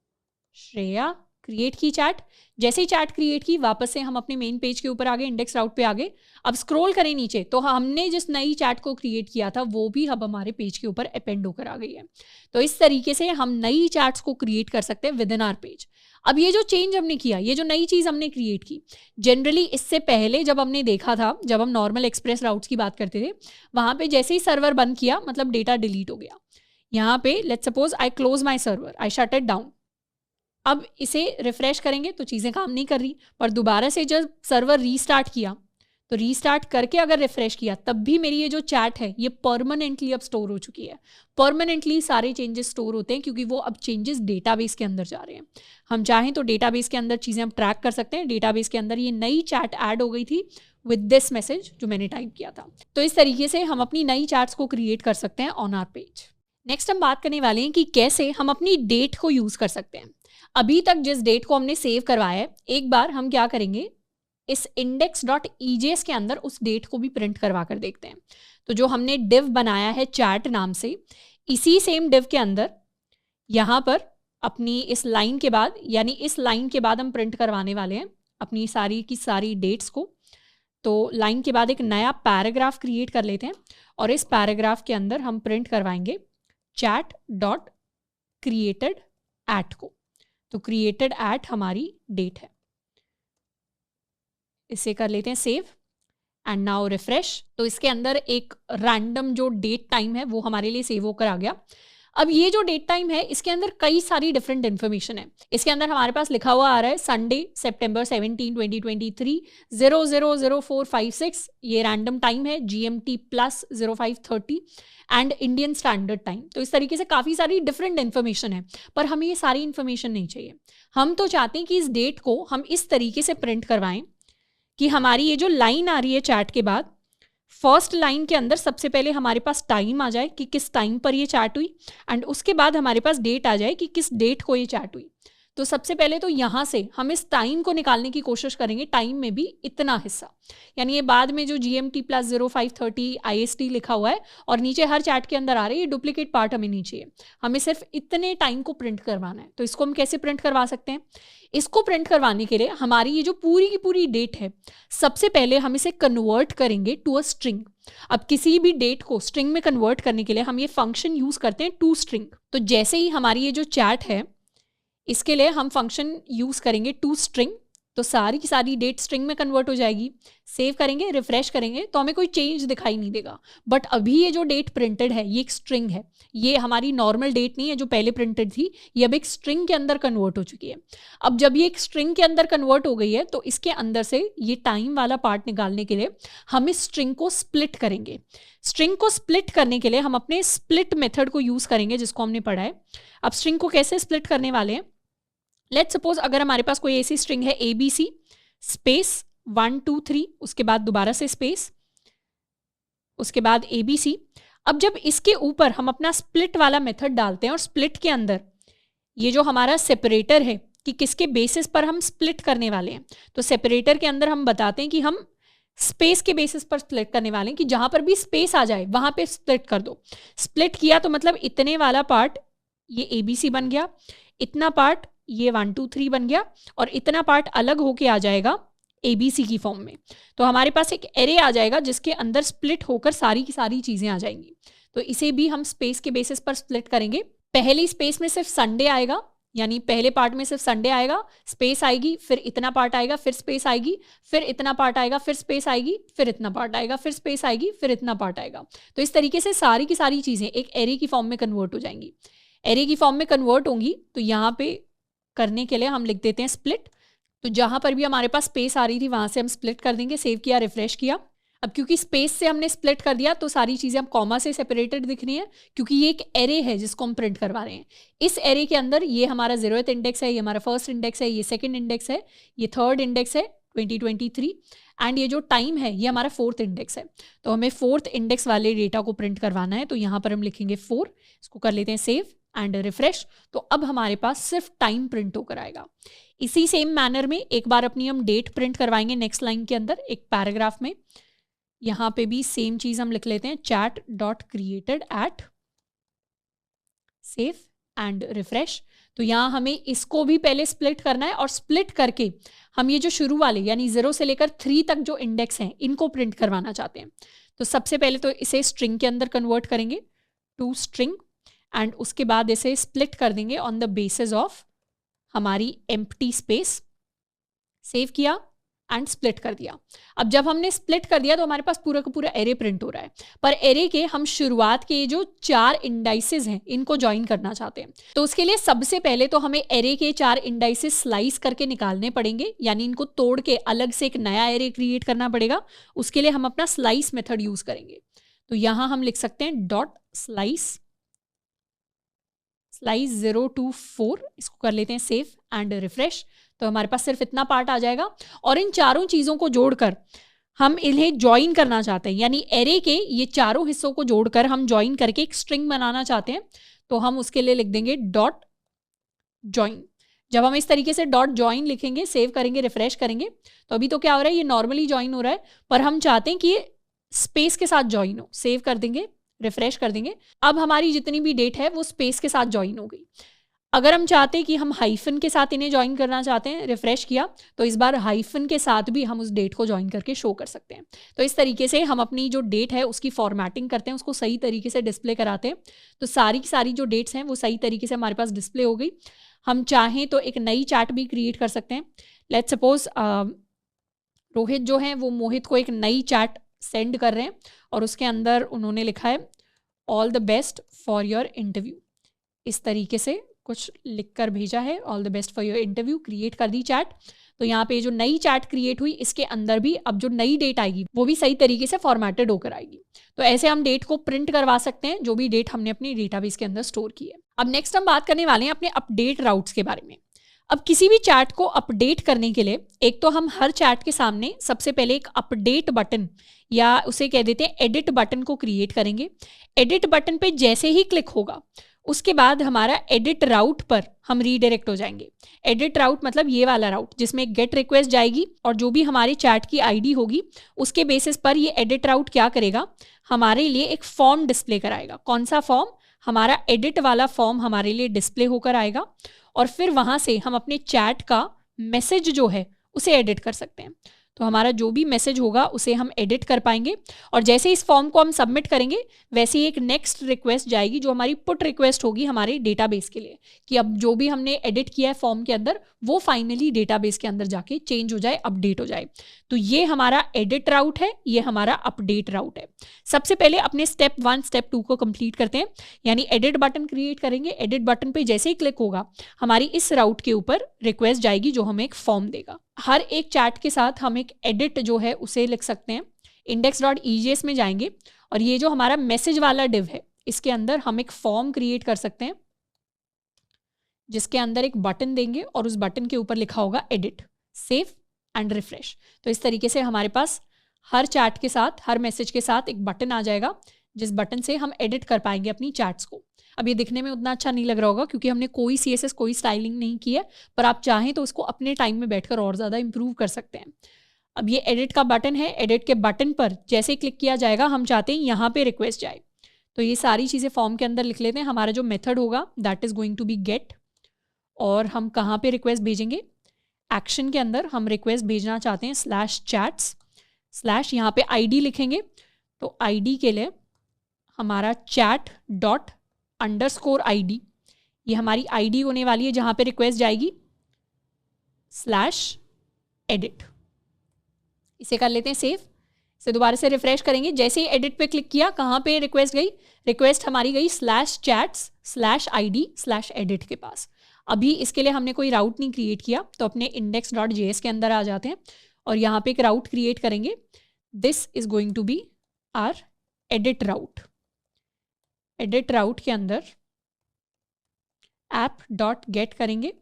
श्रेया क्रिएट की चैट, जैसे ही चैट क्रिएट की वापस से हम अपने मेन पेज के ऊपर आ गए, इंडेक्स राउट पे आ गए। अब स्क्रॉल करें नीचे तो हमने जिस नई चैट को क्रिएट किया था वो भी अब हमारे पेज के ऊपर अपेंड होकर आ गई है। तो इस तरीके से हम नई चैट्स को क्रिएट कर सकते हैं विद इन आवर पेज। अब ये जो चेंज हमने किया, ये जो नई चीज़ हमने क्रिएट की, जनरली इससे पहले जब हमने देखा था, जब हम नॉर्मल एक्सप्रेस राउट्स की बात करते थे, वहाँ पे जैसे ही सर्वर बंद किया मतलब डेटा डिलीट हो गया। यहाँ पे let's suppose I close my server, I shut it down. अब इसे रिफ्रेश करेंगे तो चीज़ें काम नहीं कर रही, पर दोबारा से जब सर्वर रीस्टार्ट किया तो रीस्टार्ट करके अगर रिफ्रेश किया तब भी मेरी ये जो चैट है ये परमानेंटली अब स्टोर हो चुकी है। परमानेंटली सारे चेंजेस स्टोर होते हैं क्योंकि वो अब चेंजेस डेटाबेस के अंदर जा रहे हैं। हम चाहें तो डेटाबेस के अंदर चीज़ें हम ट्रैक कर सकते हैं। डेटाबेस के अंदर ये नई चैट ऐड हो गई थी विद दिस मैसेज जो मैंने टाइप किया था। तो इस तरीके से हम अपनी नई चैट्स को क्रिएट कर सकते हैं ऑन आवर पेज। नेक्स्ट हम बात करने वाले हैं कि कैसे हम अपनी डेट को यूज़ कर सकते हैं। अभी तक जिस डेट को हमने सेव करवाया है, एक बार हम क्या करेंगे, इस index.ejs के अंदर उस डेट को भी प्रिंट करवा कर देखते हैं। तो जो हमने div बनाया है चैट नाम से, इसी सेम div के अंदर यहाँ पर अपनी इस लाइन के बाद, यानी इस लाइन के बाद हम प्रिंट करवाने वाले हैं अपनी सारी की सारी डेट्स को। तो लाइन के बाद एक नया पैराग्राफ क्रिएट कर लेते हैं और इस पैराग्राफ के अंदर हम प्रिंट करवाएंगे chat.created@ को। तो क्रिएटेड एट हमारी डेट है। इसे कर लेते हैं सेव एंड नाउ रिफ्रेश। तो इसके अंदर एक रैंडम जो डेट टाइम है वो हमारे लिए सेव होकर आ गया। अब ये जो डेट टाइम है इसके अंदर कई सारी डिफरेंट इन्फॉर्मेशन है। इसके अंदर हमारे पास लिखा हुआ आ रहा है संडे सितंबर 17, 2023 000456, ये रैंडम टाइम है, GMT plus 0530 and Indian standard time. तो इस तरीके से काफ़ी सारी डिफरेंट इन्फॉर्मेशन है, पर हमें ये सारी इन्फॉर्मेशन नहीं चाहिए। हम तो चाहते हैं कि इस डेट को हम इस तरीके से प्रिंट करवाएं कि हमारी ये जो लाइन आ रही है चैट के बाद, फर्स्ट लाइन के अंदर सबसे पहले हमारे पास टाइम आ जाए कि किस टाइम पर ये चैट हुई, एंड उसके बाद हमारे पास डेट आ जाए कि किस डेट को ये चैट हुई। तो सबसे पहले तो यहाँ से हम इस टाइम को निकालने की कोशिश करेंगे, टाइम में भी इतना हिस्सा, यानी ये बाद में जो GMT प्लस 0530 IST लिखा हुआ है और नीचे हर चैट के अंदर आ रही है, ये डुप्लीकेट पार्ट हमें नहीं चाहिए, हमें सिर्फ इतने टाइम को प्रिंट करवाना है। तो इसको हम कैसे प्रिंट करवा सकते हैं? इसको प्रिंट करवाने के लिए हमारी ये जो पूरी की पूरी डेट है, सबसे पहले हम इसे कन्वर्ट करेंगे टू अ स्ट्रिंग। अब किसी भी डेट को स्ट्रिंग में कन्वर्ट करने के लिए हम ये फंक्शन यूज करते हैं टू स्ट्रिंग। तो जैसे ही हमारी ये जो चैट है इसके लिए हम फंक्शन यूज करेंगे टू स्ट्रिंग, तो सारी की सारी डेट स्ट्रिंग में कन्वर्ट हो जाएगी। सेव करेंगे, रिफ्रेश करेंगे तो हमें कोई चेंज दिखाई नहीं देगा, बट अभी ये जो डेट प्रिंटेड है ये एक स्ट्रिंग है, ये हमारी नॉर्मल डेट नहीं है जो पहले प्रिंटेड थी, ये अब एक स्ट्रिंग के अंदर कन्वर्ट हो चुकी है। अब जब ये एक स्ट्रिंग के अंदर कन्वर्ट हो गई है तो इसके अंदर से ये टाइम वाला पार्ट निकालने के लिए हम इस स्ट्रिंग को स्प्लिट करेंगे। स्ट्रिंग को स्प्लिट करने के लिए हम अपने स्प्लिट मेथड को यूज करेंगे जिसको हमने पढ़ा है। अब स्ट्रिंग को कैसे स्प्लिट करने वाले हैं, लेट्स सपोज अगर हमारे पास कोई ऐसी स्ट्रिंग है ABC स्पेस 1 2 3, उसके बाद दोबारा से स्पेस, उसके बाद ABC। अब जब इसके ऊपर हम अपना स्प्लिट वाला मेथड डालते हैं और स्प्लिट के अंदर ये जो हमारा सेपरेटर है कि किसके बेसिस पर हम स्प्लिट करने वाले हैं, तो सेपरेटर के अंदर हम बताते हैं कि हम स्पेस के बेसिस पर स्प्लिट करने वाले हैं, कि जहां पर भी स्पेस आ जाए वहां पे स्प्लिट कर दो। स्प्लिट किया तो मतलब इतने वाला पार्ट ये ABC बन गया, इतना पार्ट ये 1 2 3 बन गया और इतना पार्ट अलग होके आ जाएगा ABC की फॉर्म में। तो हमारे पास एक एरे आ जाएगा जिसके अंदर स्प्लिट होकर सारी की सारी चीज़ें आ जाएंगी। तो इसे भी हम स्पेस के बेसिस पर स्प्लिट करेंगे। पहली स्पेस में सिर्फ संडे आएगा, यानी पहले पार्ट में सिर्फ संडे आएगा, स्पेस आएगी, फिर इतना पार्ट आएगा, फिर स्पेस आएगी, फिर इतना पार्ट आएगा, फिर स्पेस आएगी, फिर इतना पार्ट आएगा, फिर स्पेस आएगी, फिर इतना पार्ट आएगा। तो इस तरीके से सारी की सारी चीज़ें एक एरे की फॉर्म में कन्वर्ट हो जाएंगी। एरे की फॉर्म में कन्वर्ट होंगी तो यहाँ पे करने के लिए हम लिख देते हैं स्प्लिट। तो जहाँ पर भी हमारे पास स्पेस आ रही थी वहाँ से हम स्प्लिट कर देंगे। सेव किया, रिफ्रेश किया। अब क्योंकि स्पेस से हमने स्प्लिट कर दिया तो सारी चीज़ें अब कॉमा से सेपरेटेड दिख रही हैं, क्योंकि ये एक एरे है जिसको हम प्रिंट करवा रहे हैं। इस एरे के अंदर ये हमारा 0th इंडेक्स है, ये हमारा फर्स्ट इंडेक्स है, ये सेकंड इंडेक्स है, ये थर्ड इंडेक्स है 2023, एंड ये जो टाइम है ये हमारा 4th इंडेक्स है। तो हमें 4th इंडेक्स वाले डेटा को प्रिंट करवाना है, तो यहाँ पर हम लिखेंगे 4, इसको कर लेते हैं सेव एंड रिफ्रेश। तो अब हमारे पास सिर्फ टाइम प्रिंट होकर आएगा। इसी सेम मैनर में एक बार अपनी हम डेट प्रिंट करवाएंगे नेक्स्ट लाइन के अंदर एक पैराग्राफ में। यहाँ पे भी सेम चीज़ हम लिख लेते हैं, chat.created@, सेव एंड रिफ्रेश। तो यहाँ हमें इसको भी पहले स्प्लिट करना है और स्प्लिट करके हम ये जो शुरू वाले यानी 0 से लेकर 3 तक जो इंडेक्स हैं इनको प्रिंट करवाना चाहते हैं। तो सबसे पहले तो इसे स्ट्रिंग के अंदर कन्वर्ट करेंगे टू स्ट्रिंग, एंड उसके बाद इसे स्प्लिट कर देंगे ऑन द बेसिस ऑफ हमारी एम्प्टी स्पेस। सेव किया एंड स्प्लिट कर दिया। अब जब हमने स्प्लिट कर दिया तो हमारे पास पूरा का पूरा एरे प्रिंट हो रहा है, पर एरे के हम शुरुआत के जो 4 इंडाइसेस हैं इनको ज्वाइन करना चाहते हैं। तो उसके लिए सबसे पहले तो हमें एरे के 4 इंडाइसेस स्लाइस करके निकालने पड़ेंगे, यानी इनको तोड़ के अलग से एक नया एरे क्रिएट करना पड़ेगा। उसके लिए हम अपना स्लाइस मेथड यूज करेंगे। तो यहाँ हम लिख सकते हैं डॉट स्लाइस 0 to 4, इसको कर लेते हैं सेव एंड रिफ्रेश। तो हमारे पास सिर्फ इतना पार्ट आ जाएगा और इन चारों चीज़ों को जोड़कर हम इन्हें ज्वाइन करना चाहते हैं, यानी एरे के ये चारों हिस्सों को जोड़कर हम ज्वाइन करके एक स्ट्रिंग बनाना चाहते हैं। तो हम उसके लिए लिख देंगे डॉट ज्वाइन। जब हम इस तरीके से डॉट ज्वाइन लिखेंगे, सेव करेंगे, रिफ्रेश करेंगे, तो अभी तो क्या हो रहा है, ये नॉर्मली ज्वाइन हो रहा है, पर हम चाहते हैं कि ये स्पेस के साथ ज्वाइन हो। सेव कर देंगे, रिफ्रेश कर देंगे। अब हमारी जितनी भी डेट है वो स्पेस के साथ ज्वाइन हो गई। अगर हम चाहते हैं कि हम हाइफन के साथ इन्हें ज्वाइन करना चाहते हैं, रिफ्रेश किया, तो इस बार हाइफन के साथ भी हम उस डेट को ज्वाइन करके शो कर सकते हैं। तो इस तरीके से हम अपनी जो डेट है उसकी फॉर्मेटिंग करते हैं, उसको सही तरीके से डिस्प्ले कराते हैं। तो सारी की सारी जो डेट्स हैं वो सही तरीके से हमारे पास डिस्प्ले हो गई। हम चाहें तो एक नई चैट भी क्रिएट कर सकते हैं। लेट्स सपोज रोहित जो है वो मोहित को एक नई चैट सेंड कर रहे हैं और उसके अंदर उन्होंने लिखा है all the best for your interview. इस तरीके से कुछ लिखकर भेजा है, all the best for your interview, create कर दी चैट। तो यहाँ पे जो नई चैट क्रिएट हुई इसके अंदर भी अब जो नई डेट आएगी वो भी सही तरीके से फॉर्मेटेड होकर आएगी। तो ऐसे हम डेट को प्रिंट करवा सकते हैं जो भी डेट हमने अपनी डेटाबेस के अंदर स्टोर की है। अब नेक्स्ट हम बात करने वाले हैं अपने अपडेट राउट्स के बारे में। अब किसी भी चैट को अपडेट करने के लिए एक तो हम हर चैट के सामने सबसे पहले एक अपडेट बटन या उसे कह देते हैं एडिट बटन को क्रिएट करेंगे। एडिट बटन पे जैसे ही क्लिक होगा उसके बाद हमारा एडिट राउट पर हम रीडायरेक्ट हो जाएंगे। एडिट राउट मतलब ये वाला राउट जिसमें गेट रिक्वेस्ट जाएगी और जो भी हमारी चैट की आईडी होगी उसके बेसिस पर ये एडिट राउट क्या करेगा, हमारे लिए एक फॉर्म डिस्प्ले कराएगा। कौन सा फॉर्म? हमारा एडिट वाला फॉर्म हमारे लिए डिस्प्ले होकर आएगा और फिर वहाँ से हम अपने चैट का मैसेज जो है उसे एडिट कर सकते हैं। तो हमारा जो भी मैसेज होगा उसे हम एडिट कर पाएंगे और जैसे इस फॉर्म को हम सबमिट करेंगे वैसे ही एक नेक्स्ट रिक्वेस्ट जाएगी जो हमारी पुट रिक्वेस्ट होगी हमारे डेटाबेस के लिए कि अब जो भी हमने एडिट किया है फॉर्म के अंदर वो फाइनली डेटाबेस के अंदर जाके चेंज हो जाए, अपडेट हो जाए। तो ये हमारा एडिट राउट है, ये हमारा अपडेट राउट है। सबसे पहले अपने स्टेप 1 स्टेप 2 को कंप्लीट करते हैं, यानी एडिट बटन क्रिएट करेंगे। एडिट बटन पे जैसे ही क्लिक होगा हमारी इस राउट के ऊपर रिक्वेस्ट जाएगी जो हमें एक फॉर्म देगा। हर एक चैट के साथ हम एक एडिट जो है उसे लिख सकते हैं। index.ejs में जाएंगे और ये जो हमारा मैसेज वाला डिव है इसके अंदर हम एक फॉर्म क्रिएट कर सकते हैं जिसके अंदर एक बटन देंगे और उस बटन के ऊपर लिखा होगा एडिट, सेव एंड रिफ्रेश। तो इस तरीके से हमारे पास हर चैट के साथ, हर मैसेज के साथ एक बटन आ जाएगा जिस बटन से हम एडिट कर पाएंगे अपनी चैट्स को। अब ये दिखने में उतना अच्छा नहीं लग रहा होगा क्योंकि हमने कोई CSS कोई स्टाइलिंग नहीं की है, पर आप चाहें तो उसको अपने टाइम में बैठकर और ज़्यादा इंप्रूव कर सकते हैं। अब ये एडिट का बटन है, एडिट के बटन पर जैसे ही क्लिक किया जाएगा हम चाहते हैं यहाँ पे रिक्वेस्ट जाए। तो ये सारी चीज़ें फॉर्म के अंदर लिख लेते हैं। हमारा जो मेथड होगा that is going to be get और हम कहाँ पे रिक्वेस्ट भेजेंगे, एक्शन के अंदर हम रिक्वेस्ट भेजना चाहते हैं /chats/ यहाँ पे ID लिखेंगे। तो ID के लिए हमारा chat._ID, ये हमारी ID होने वाली है जहाँ पे रिक्वेस्ट जाएगी /edit। इसे कर लेते हैं सेव। इसे दोबारा से रिफ्रेश करेंगे, जैसे ही एडिट पे क्लिक किया कहाँ पे रिक्वेस्ट गई, रिक्वेस्ट हमारी गई /chats/ID/edit के पास। अभी इसके लिए हमने कोई राउट नहीं क्रिएट किया, तो अपने index.js के अंदर आ जाते हैं और यहाँ पे एक राउट क्रिएट करेंगे। This is going to be our edit route. Edit route के अंदर app.get करेंगे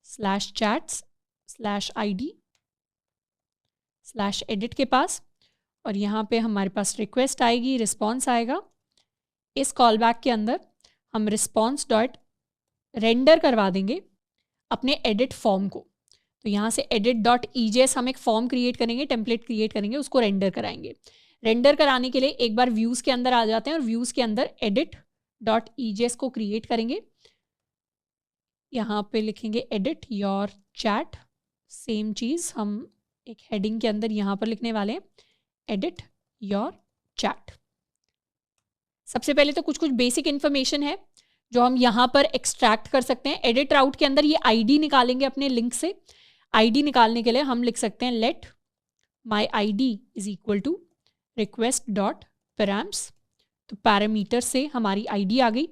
/chats/ID/edit के पास, और यहाँ पे हमारे पास रिक्वेस्ट आएगी, रिस्पॉन्स आएगा। इस कॉल बैक के अंदर हम रिस्पॉन्स डॉट रेंडर करवा देंगे अपने एडिट फॉर्म को। तो यहाँ से edit.ejs हम एक फॉर्म क्रिएट करेंगे, टेम्पलेट क्रिएट करेंगे, उसको रेंडर कराएंगे। रेंडर कराने के लिए एक बार व्यूज़ के अंदर आ जाते हैं और व्यूज़ के अंदर edit.ejs को क्रिएट करेंगे। यहाँ पे लिखेंगे edit your chat, सेम चीज़ हम एक हेडिंग के अंदर यहाँ पर लिखने वाले हैं edit your chat। सबसे पहले तो कुछ बेसिक इन्फॉर्मेशन है जो हम यहाँ पर एक्सट्रैक्ट कर सकते हैं। एडिट राउट के अंदर ये ID निकालेंगे अपने लिंक से। ID निकालने के लिए हम लिख सकते हैं let my ID is equal to request.params। तो पैरामीटर से हमारी ID आ गई।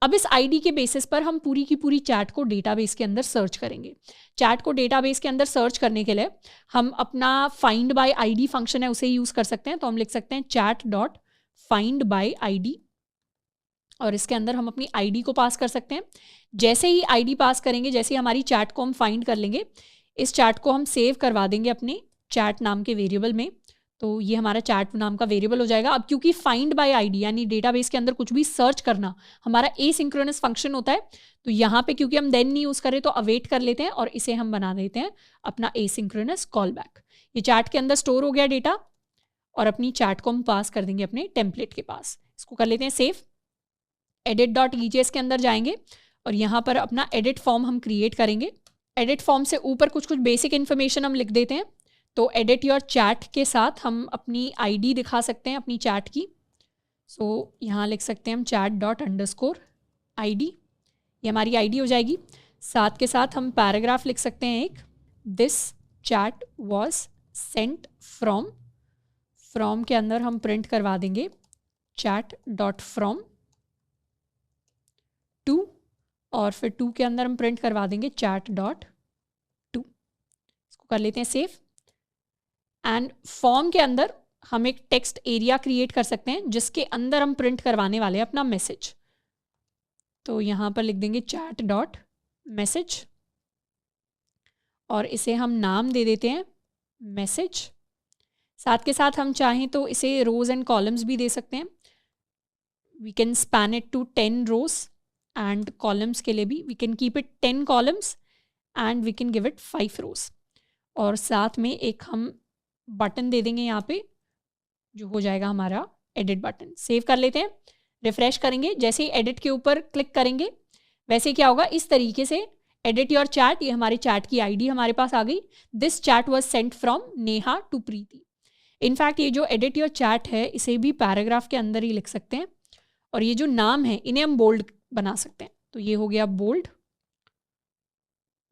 अब इस ID के बेसिस पर हम पूरी की पूरी चैट को डेटाबेस के अंदर सर्च करेंगे। चैट को डेटाबेस के अंदर सर्च करने के लिए हम अपना फाइंड बाय ID फंक्शन है उसे यूज़ कर सकते हैं। तो हम लिख सकते हैं chat.findById और इसके अंदर हम अपनी ID को पास कर सकते हैं। जैसे ही ID पास करेंगे, जैसे ही हमारी चैट को हम फाइंड कर लेंगे, इस चैट को हम सेव करवा देंगे अपने चैट नाम के वेरिएबल में। तो ये हमारा चैट नाम का वेरिएबल हो जाएगा। अब क्योंकि फाइंड बाय ID यानी डेटाबेस के अंदर कुछ भी सर्च करना हमारा एसिंक्रोनस फंक्शन होता है, तो यहाँ पे क्योंकि हम देन नहीं यूज़ करें तो अवेट कर लेते हैं और इसे हम बना देते हैं अपना एसिंक्रोनस कॉल बैक। ये चैट के अंदर स्टोर हो गया डेटा और अपनी चैट को हम पास कर देंगे अपने टेम्पलेट के पास। इसको कर लेते हैं सेव। edit.ejs के अंदर जाएंगे और यहाँ पर अपना एडिट फॉर्म हम क्रिएट करेंगे। एडिट फॉर्म से ऊपर कुछ बेसिक इन्फॉर्मेशन हम लिख देते हैं। तो एडिट योर चैट के साथ हम अपनी ID दिखा सकते हैं अपनी चैट की। सो यहाँ लिख सकते हैं हम chat._ID, ये हमारी ID हो जाएगी। साथ के साथ हम पैराग्राफ लिख सकते हैं एक, this chat was sent from के अंदर हम प्रिंट करवा देंगे chat.from to, और फिर टू के अंदर हम प्रिंट करवा देंगे chat.to। इसको कर लेते हैं सेव। एंड फॉर्म के अंदर हम एक टेक्स्ट एरिया क्रिएट कर सकते हैं जिसके अंदर हम प्रिंट करवाने वाले हैं अपना मैसेज। तो यहाँ पर लिख देंगे chat.message और इसे हम नाम दे देते हैं मैसेज। साथ के साथ हम चाहें तो इसे रोज एंड कॉलम्स भी दे सकते हैं। We can span it to 10 rows and columns के लिए भी we can keep it 10 columns and we can give it 5 rows. और साथ में एक हम बटन दे देंगे यहाँ पे जो हो जाएगा हमारा एडिट बटन। सेव कर लेते हैं, रिफ्रेश करेंगे, जैसे ही एडिट के ऊपर क्लिक करेंगे वैसे क्या होगा, इस तरीके से एडिट योर चैट, ये हमारे चैट की ID हमारे पास आ गई। This chat was sent from Neha to Preeti. In fact ये जो एडिट योर चैट है इसे भी पैराग्राफ के अंदर ही लिख सकते हैं और ये जो नाम है इन्हें हम बोल्ड बना सकते हैं। तो ये हो गया बोल्ड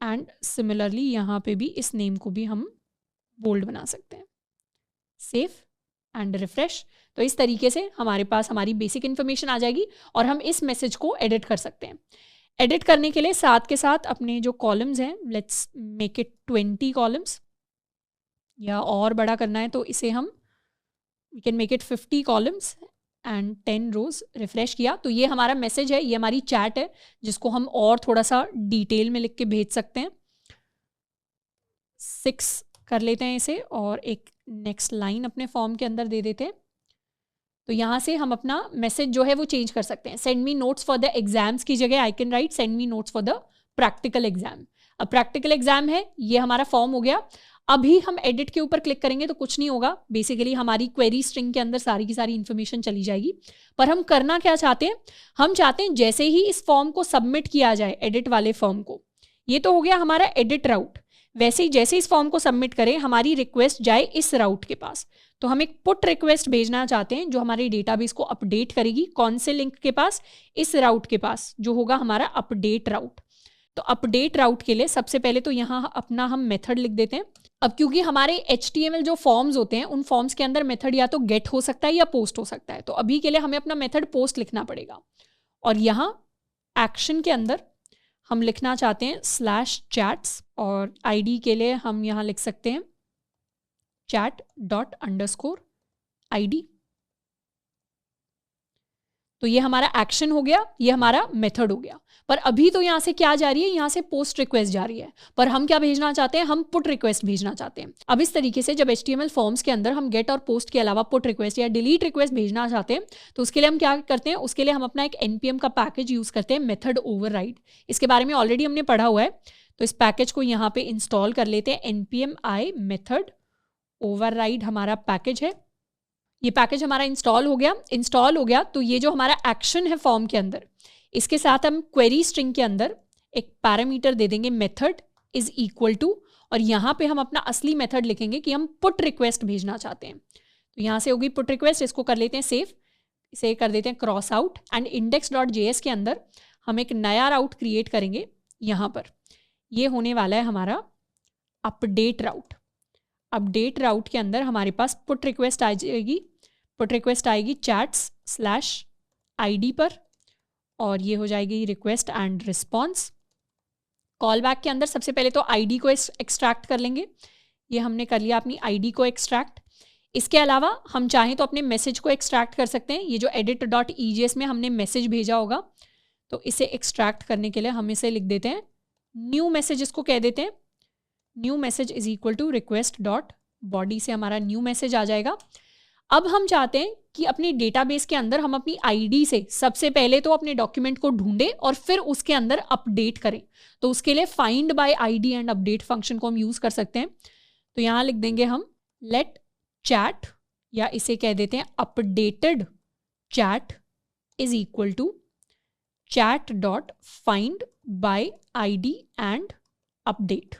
एंड सिमिलरली यहाँ पे भी इस नेम को भी हम बोल्ड बना सकते हैं। Save and refresh. तो इस तरीके से हमारे पास हमारी बेसिक इन्फॉर्मेशन आ जाएगी और हम इस मैसेज को एडिट कर सकते हैं। एडिट करने के लिए साथ के साथ अपने जो कॉलम्स हैं, लेट्स मेक इट 20 कॉलम्स, या और बड़ा करना है तो इसे हम we can make it 50 columns and 10 rows. Refresh किया तो ये हमारा मैसेज है, ये हमारी चैट है जिसको हम और थोड़ा सा डिटेल में लिख के भेज सकते हैं। 6 कर लेते हैं इसे और एक नेक्स्ट लाइन अपने फॉर्म के अंदर दे देते हैं। तो यहाँ से हम अपना मैसेज जो है वो चेंज कर सकते हैं। Send me notes for the exams की जगह I can write send me notes for the practical exam. अब प्रैक्टिकल एग्जाम है, ये हमारा फॉर्म हो गया। अभी हम एडिट के ऊपर क्लिक करेंगे तो कुछ नहीं होगा, बेसिकली हमारी क्वेरी स्ट्रिंग के अंदर सारी की सारी इन्फॉर्मेशन चली जाएगी। पर हम करना क्या चाहते हैं, हम चाहते हैं जैसे ही इस फॉर्म को सबमिट किया जाए, एडिट वाले फॉर्म को, ये तो हो गया हमारा एडिट राउट, वैसे ही जैसे इस फॉर्म को सबमिट करें हमारी रिक्वेस्ट जाए इस राउट के पास। तो हम एक पुट रिक्वेस्ट भेजना चाहते हैं जो हमारे डेटाबेस को अपडेट करेगी। कौन से लिंक के पास, इस राउट के पास, जो होगा हमारा अपडेट राउट। तो अपडेट राउट के लिए सबसे पहले तो यहाँ अपना हम मेथड लिख देते हैं। अब क्योंकि हमारे HTML जो फॉर्म्स होते हैं, उन फॉर्म्स के अंदर मेथड या तो गेट हो सकता है या पोस्ट हो सकता है, तो अभी के लिए हमें अपना मेथड पोस्ट लिखना पड़ेगा। और यहाँ एक्शन के अंदर हम लिखना चाहते हैं /chats, और ID के लिए हम यहाँ लिख सकते हैं chat._id। तो ये हमारा एक्शन हो गया, ये हमारा मेथड हो गया। पर अभी तो यहाँ से क्या जा रही है, यहाँ से पोस्ट रिक्वेस्ट जा रही है, पर हम क्या भेजना चाहते हैं, हम पुट रिक्वेस्ट भेजना चाहते हैं। अब इस तरीके से जब HTML फॉर्म्स के अंदर हम गेट और पोस्ट के अलावा पुट रिक्वेस्ट या डिलीट रिक्वेस्ट भेजना चाहते हैं, तो उसके लिए हम क्या करते हैं, उसके लिए हम अपना एक npm का पैकेज यूज करते हैं, मेथड ओवरराइड। इसके बारे में ऑलरेडी हमने पढ़ा हुआ है, तो इस पैकेज को यहाँ पे इंस्टॉल कर लेते हैं। npm i मेथड ओवरराइड हमारा पैकेज है। ये पैकेज हमारा इंस्टॉल हो गया। तो ये जो हमारा एक्शन है फॉर्म के अंदर, इसके साथ हम क्वेरी स्ट्रिंग के अंदर एक पैरामीटर दे देंगे मेथड इज इक्वल टू, और यहाँ पे हम अपना असली मेथड लिखेंगे कि हम पुट रिक्वेस्ट भेजना चाहते हैं। तो यहाँ से होगी पुट रिक्वेस्ट, इसको कर लेते हैं सेव, इसे कर देते हैं क्रॉस आउट, एंड index.js के अंदर हम एक नया राउट क्रिएट करेंगे। यहाँ पर ये होने वाला है हमारा अपडेट राउट। अपडेट राउट के अंदर हमारे पास पुट रिक्वेस्ट आ जाएगी, पुट रिक्वेस्ट आएगी chats/id पर, और ये हो जाएगी request and response. Call back के अंदर सबसे पहले तो आईडी को एक्सट्रैक्ट कर लेंगे। ये हमने कर लिया अपनी आईडी को एक्सट्रैक्ट। इसके अलावा हम चाहें तो अपने मैसेज को एक्सट्रैक्ट कर सकते हैं। ये जो edit.ejs में हमने मैसेज भेजा होगा, तो इसे एक्सट्रैक्ट करने के लिए हम इसे लिख देते हैं न्यू मैसेज, इसको कह देते हैं new message is equal to request.body से हमारा न्यू मैसेज आ जाएगा। अब हम चाहते हैं कि अपनी डेटाबेस के अंदर हम अपनी आईडी से सबसे पहले तो अपने डॉक्यूमेंट को ढूंढें और फिर उसके अंदर अपडेट करें। तो उसके लिए find by ID and update function को हम यूज कर सकते हैं। तो यहाँ लिख देंगे हम लेट चैट, या इसे कह देते हैं updated chat is equal to chat.find by id and update।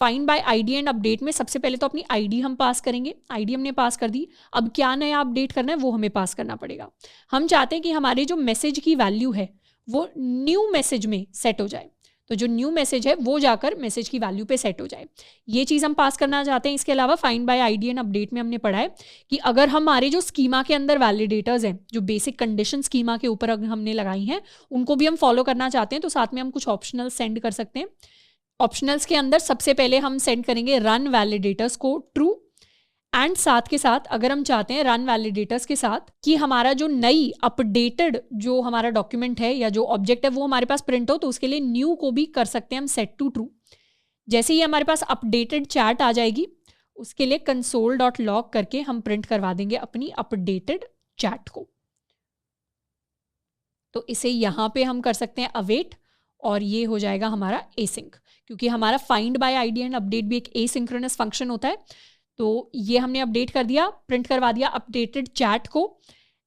Find by ID and update में सबसे पहले तो अपनी आईडी हम पास करेंगे। आईडी हमने पास कर दी, अब क्या नया अपडेट करना है वो हमें पास करना पड़ेगा। हम चाहते हैं कि हमारे जो मैसेज की वैल्यू है वो न्यू मैसेज में सेट हो जाए, तो जो न्यू मैसेज है वो जाकर मैसेज की वैल्यू पे सेट हो जाए, ये चीज़ हम पास करना चाहते हैं। इसके अलावा find by ID and update में हमने पढ़ा है कि अगर हमारे जो स्कीमा के अंदर वैलिडेटर्स हैं, जो बेसिक कंडीशन स्कीमा के ऊपर हमने लगाई हैं, उनको भी हम फॉलो करना चाहते हैं, तो साथ में हम कुछ ऑप्शनल सेंड कर सकते हैं। ऑप्शनल्स के अंदर सबसे पहले हम सेंड करेंगे रन वैलिडेटर्स को ट्रू, एंड साथ के साथ अगर हम चाहते हैं रन वैलिडेटर्स के साथ कि हमारा जो नई अपडेटेड जो हमारा डॉक्यूमेंट है या जो ऑब्जेक्ट है वो हमारे पास प्रिंट हो, तो उसके लिए न्यू को भी कर सकते हैं हम सेट टू ट्रू। जैसे ही हमारे पास अपडेटेड चैट आ जाएगी, उसके लिए console.log करके हम प्रिंट करवा देंगे अपनी अपडेटेड चैट को। तो इसे यहाँ पे हम कर सकते हैं अवेट, और ये हो जाएगा हमारा एसिंक, क्योंकि हमारा find by ID and update भी एक एसिंक्रोनस फंक्शन होता है। तो ये हमने अपडेट कर दिया, प्रिंट करवा दिया अपडेटेड चैट को,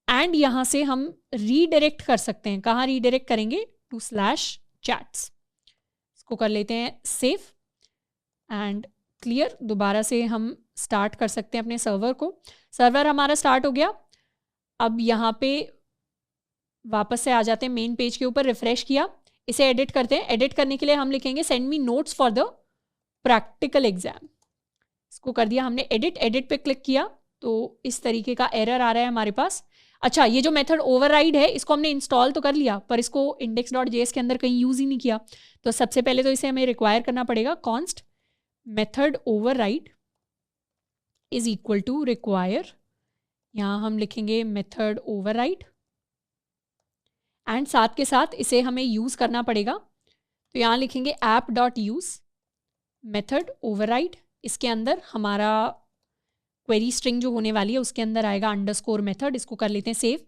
एंड यहाँ से हम रीडायरेक्ट कर सकते हैं। कहाँ रीडायरेक्ट करेंगे? To /chats। इसको कर लेते हैं सेव एंड क्लियर। दोबारा से हम स्टार्ट कर सकते हैं अपने सर्वर को। सर्वर हमारा स्टार्ट हो गया। अब यहाँ पे वापस से आ जाते हैं मेन पेज के ऊपर, रिफ्रेश किया, इसे एडिट करते हैं। एडिट करने के लिए हम लिखेंगे send me notes for the practical exam. इसको कर दिया हमने एडिट। एडिट पे क्लिक किया तो इस तरीके का एरर आ रहा है हमारे पास। अच्छा, ये जो मेथड ओवरराइड है इसको हमने इंस्टॉल तो कर लिया, पर इसको index.js के अंदर कहीं यूज ही नहीं किया। तो सबसे पहले तो इसे हमें रिक्वायर करना पड़ेगा const method override is equal to require, यहाँ हम लिखेंगे मेथड ओवरराइड, एंड साथ के साथ इसे हमें यूज करना पड़ेगा। तो यहाँ लिखेंगे app.use मेथड ओवरराइड। इसके अंदर हमारा क्वेरी स्ट्रिंग जो होने वाली है उसके अंदर आएगा अंडरस्कोर मेथड। इसको कर लेते हैं सेव।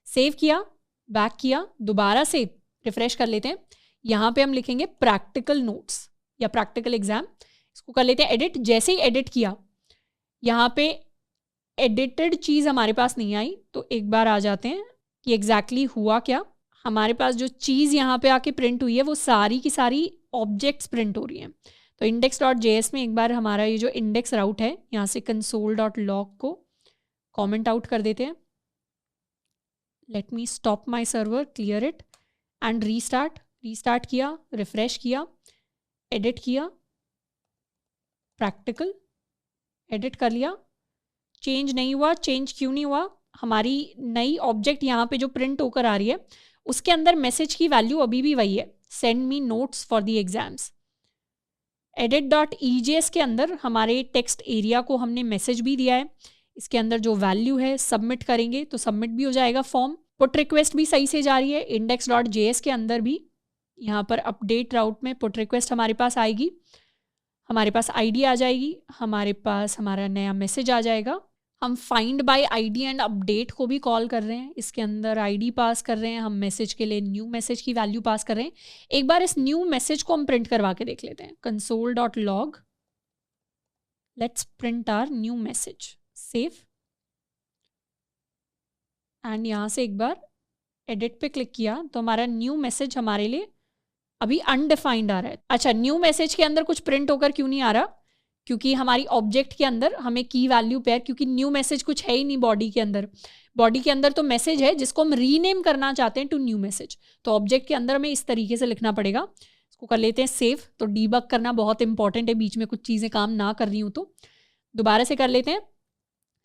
सेव किया, बैक किया, दोबारा से रिफ्रेश कर लेते हैं। यहाँ पे हम लिखेंगे प्रैक्टिकल नोट्स या प्रैक्टिकल एग्जाम। इसको कर लेते हैं एडिट। जैसे ही एडिट किया, यहाँ पे एडिटेड चीज़ हमारे पास नहीं आई, तो एक बार आ जाते हैं कि एग्जैक्टली हुआ क्या। हमारे पास जो चीज़ यहाँ पे आके प्रिंट हुई है वो सारी की सारी ऑब्जेक्ट्स प्रिंट हो रही हैं। तो index.js में एक बार हमारा ये जो इंडेक्स राउट है, यहाँ से console.log को कॉमेंट आउट कर देते हैं। Let me stop my server, clear it and restart किया, रिफ्रेश किया, एडिट किया, प्रैक्टिकल एडिट कर लिया, चेंज नहीं हुआ। चेंज क्यों नहीं हुआ? हमारी नई ऑब्जेक्ट यहाँ पे जो प्रिंट होकर आ रही है उसके अंदर मैसेज की वैल्यू अभी भी वही है, send me notes for the exams. edit.ejs के अंदर हमारे टेक्स्ट एरिया को हमने मैसेज भी दिया है, इसके अंदर जो वैल्यू है सबमिट करेंगे तो सबमिट भी हो जाएगा फॉर्म। पुट रिक्वेस्ट भी सही से जा रही है। index.js के अंदर भी यहाँ पर अपडेट राउट में पुट रिक्वेस्ट हमारे पास आएगी, हमारे पास आईडी आ जाएगी, हमारे पास हमारा नया मैसेज आ जाएगा। हम find by ID and update को भी कॉल कर रहे हैं, इसके अंदर आईडी पास कर रहे हैं, हम मैसेज के लिए न्यू मैसेज की वैल्यू पास कर रहे हैं। एक बार इस न्यू मैसेज को हम प्रिंट करवा के देख लेते हैं। console.log, let's print our new message, save and यहाँ से एक बार एडिट पे क्लिक किया तो हमारा न्यू मैसेज हमारे लिए अभी अनडिफाइंड आ रहा है। अच्छा, न्यू मैसेज के अंदर कुछ प्रिंट होकर क्यों नहीं आ रहा? क्योंकि हमारी ऑब्जेक्ट के अंदर हमें की वैल्यू पेयर, क्योंकि न्यू मैसेज कुछ है ही नहीं बॉडी के अंदर। बॉडी के अंदर तो मैसेज है जिसको हम रीनेम करना चाहते हैं टू न्यू मैसेज, तो ऑब्जेक्ट के अंदर हमें इस तरीके से लिखना पड़ेगा। इसको कर लेते हैं सेव। तो डीबग करना बहुत इंपॉर्टेंट है, बीच में कुछ चीज़ें काम ना कर रही हूँ तो दोबारा से कर लेते हैं,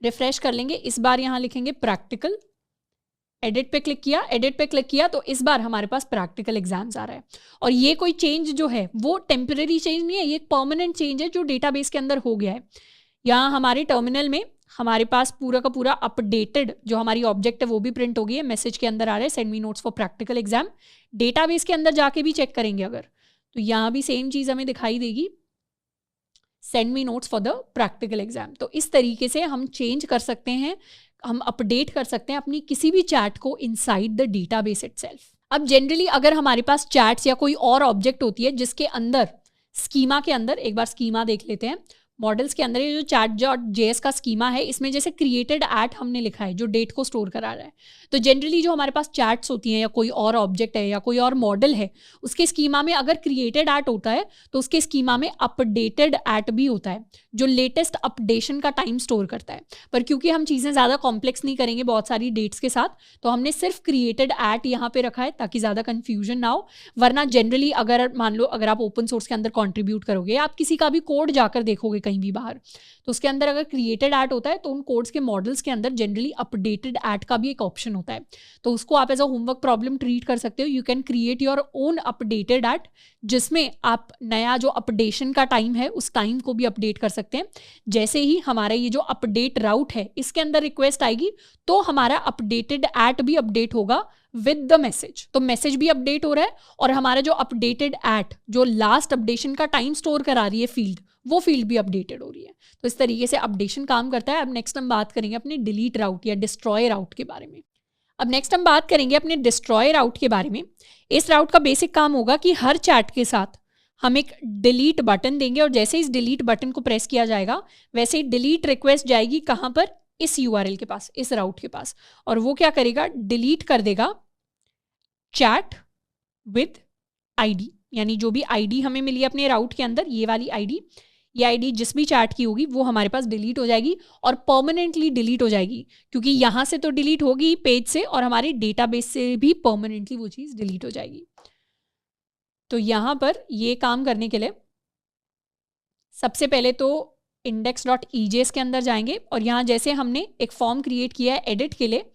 रिफ्रेश कर लेंगे। इस बार यहाँ लिखेंगे प्रैक्टिकल, एडिट पे क्लिक किया तो इस बार हमारे पास प्रैक्टिकल एग्जाम्स आ रहा है। और ये कोई चेंज जो है वो टेम्परेरी चेंज नहीं है, ये परमानेंट चेंज है जो डेटाबेस के अंदर हो गया है। यहाँ हमारे टर्मिनल में हमारे पास पूरा का पूरा अपडेटेड जो हमारी ऑब्जेक्ट है वो भी प्रिंट हो गई है। मैसेज के अंदर आ रहा है send me notes for practical exam. Database के अंदर जाके भी चेक करेंगे अगर, तो यहाँ भी सेम चीज़ हमें दिखाई देगी, send me notes for the practical exam. तो इस तरीके से हम चेंज कर सकते हैं, हम अपडेट कर सकते हैं अपनी किसी भी चैट को इनसाइड द डेटाबेस इटसेल्फ। अब जनरली अगर हमारे पास चैट्स या कोई और ऑब्जेक्ट होती है जिसके अंदर स्कीमा के अंदर, एक बार स्कीमा देख लेते हैं, मॉडल्स के अंदर ये जो chat.js का स्कीमा है इसमें जैसे क्रिएटेड एट हमने लिखा है जो डेट को स्टोर करा रहा है। तो जनरली जो हमारे पास चैट्स होती हैं या कोई और ऑब्जेक्ट है या कोई और मॉडल है उसके स्कीमा में अगर क्रिएटेड एट होता है तो उसके स्कीमा में अपडेटेड एट भी होता है जो लेटेस्ट अपडेशन का टाइम स्टोर करता है। पर क्योंकि हम चीज़ें ज़्यादा कॉम्प्लेक्स नहीं करेंगे बहुत सारी डेट्स के साथ, तो हमने सिर्फ क्रिएटेड एट यहाँ पे रखा है ताकि ज़्यादा कन्फ्यूजन ना हो। वरना जनरली अगर मान लो अगर आप ओपन सोर्स के अंदर कॉन्ट्रीब्यूट करोगे, आप किसी का भी कोड जाकर देखोगे कहीं भी बाहर, तो उसके अंदर अगर क्रिएटेड एट होता है तो उन कोड्स के मॉडल्स के अंदर जनरली अपडेटेड एट का भी एक ऑप्शन होता है। तो उसको आप as a homework problem treat कर सकते हो। You can create your own updated at जिसमें आप नया जो अपडेशन का टाइम है उस टाइम को भी अपडेट कर सकते हैं। जैसे ही हमारा ये जो अपडेट राउट है इसके अंदर रिक्वेस्ट आएगी तो हमारा अपडेटेड एट भी अपडेट होगा विद द मैसेज। तो मैसेज भी अपडेट हो रहा है और हमारा जो अपडेटेड एट जो लास्ट अपडेशन का टाइम स्टोर करा रही है फील्ड, वो फील्ड भी अपडेटेड हो रही है। तो इस तरीके से अपडेशन काम करता है। अब नेक्स्ट हम बात करेंगे अपने डिलीट राउट या डिस्ट्रॉय राउट के बारे में। अब नेक्स्ट हम बात करेंगे अपने डिस्ट्रॉय राउट के बारे में। इस राउट का बेसिक काम होगा कि हर चैट के साथ हम एक डिलीट बटन देंगे और जैसे इस डिलीट बटन को प्रेस किया जाएगा वैसे ही डिलीट रिक्वेस्ट जाएगी कहाँ पर, इस यूआरएल के पास, इस राउट के पास, और वो क्या करेगा, डिलीट कर देगा चैट विद आईडी, यानी जो भी आईडी हमें मिली है अपने राउट के अंदर, ये वाली आईडी, ये आईडी जिस भी चैट की होगी वो हमारे पास डिलीट हो जाएगी और परमानेंटली डिलीट हो जाएगी, क्योंकि यहाँ से तो डिलीट होगी पेज से और हमारे डेटाबेस से भी परमानेंटली वो चीज़ डिलीट हो जाएगी। तो यहाँ पर ये काम करने के लिए सबसे पहले तो index.ejs के अंदर जाएंगे और यहाँ जैसे हमने एक फॉर्म क्रिएट किया है एडिट के लिए,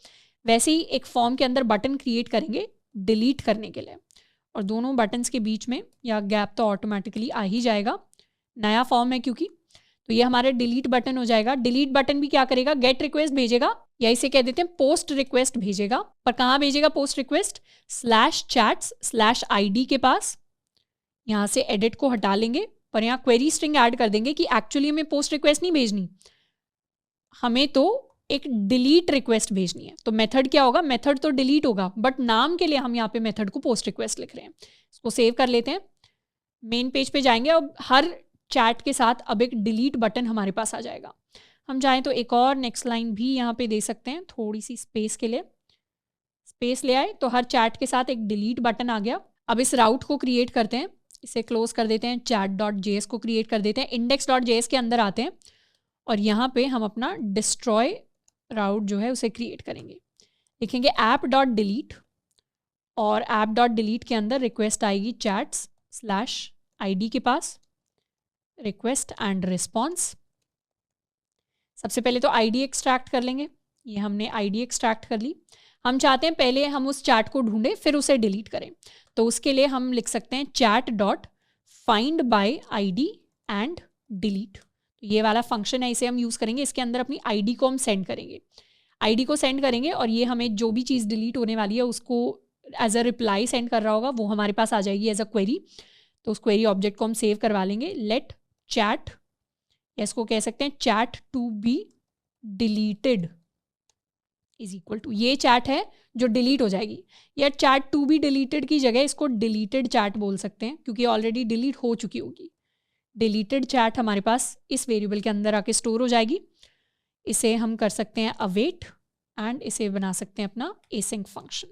वैसे ही एक फॉर्म के अंदर बटन क्रिएट करेंगे डिलीट करने के लिए, और दोनों बटन्स के बीच में या गैप तो ऑटोमेटिकली आ ही जाएगा, नया फॉर्म है क्योंकि, तो ये हमारा डिलीट बटन हो जाएगा। डिलीट बटन भी क्या करेगा, गेट रिक्वेस्ट भेजेगा या इसे कह देते हैं पोस्ट रिक्वेस्ट भेजेगा। पर कहाँ भेजेगा पोस्ट रिक्वेस्ट, /chats/id के पास। यहाँ से एडिट को हटा लेंगे पर यहाँ क्वेरी स्ट्रिंग ऐड कर देंगे कि एक्चुअली हमें पोस्ट रिक्वेस्ट नहीं भेजनी, हमें तो एक डिलीट रिक्वेस्ट भेजनी है। तो मेथड क्या होगा, मेथड तो डिलीट होगा बट नाम के लिए हम यहाँ पे मेथड को पोस्ट रिक्वेस्ट लिख रहे हैं। इसको सेव कर लेते हैं, मेन पेज पे जाएंगे और हर चैट के साथ अब एक डिलीट बटन हमारे पास आ जाएगा। हम चाहें तो एक और नेक्स्ट लाइन भी यहाँ पे दे सकते हैं, थोड़ी सी स्पेस के लिए। स्पेस ले आए तो हर चैट के साथ एक डिलीट बटन आ गया। अब इस राउट को क्रिएट करते हैं, इसे क्लोज कर देते हैं, chat.js को क्रिएट कर देते हैं, index.js के अंदर आते हैं और यहाँ पे हम अपना डिस्ट्रॉय राउट जो है उसे क्रिएट करेंगे। लिखेंगे app.delete और app.delete के अंदर रिक्वेस्ट आएगी chats/id के पास, रिक्वेस्ट एंड रिस्पॉन्स। सबसे पहले तो आईडी एक्सट्रैक्ट कर लेंगे, ये हमने आईडी एक्सट्रैक्ट कर ली। हम चाहते हैं पहले हम उस चैट को ढूंढें फिर उसे डिलीट करें, तो उसके लिए हम लिख सकते हैं chat.findById एंड डिलीट। तो ये वाला फंक्शन है, इसे हम यूज़ करेंगे। इसके अंदर अपनी आईडी को हम सेंड करेंगे, आईडी को सेंड करेंगे और ये हमें जो भी चीज़ डिलीट होने वाली है उसको एज अ रिप्लाई सेंड कर रहा होगा, वो हमारे पास आ जाएगी एज अ क्वेरी। तो उस क्वेरी ऑब्जेक्ट को हम सेव करवा लेंगे। लेट चैट, इसको कह सकते हैं chat to be deleted is equal to, ये चैट है जो डिलीट हो जाएगी, या चैट टू बी डिलीटेड की जगह इसको डिलीटेड चैट बोल सकते हैं क्योंकि ऑलरेडी डिलीट हो चुकी होगी। डिलीटेड चैट हमारे पास इस वेरिएबल के अंदर आके स्टोर हो जाएगी। इसे हम कर सकते हैं अवेट एंड इसे बना सकते हैं अपना एसिंक फंक्शन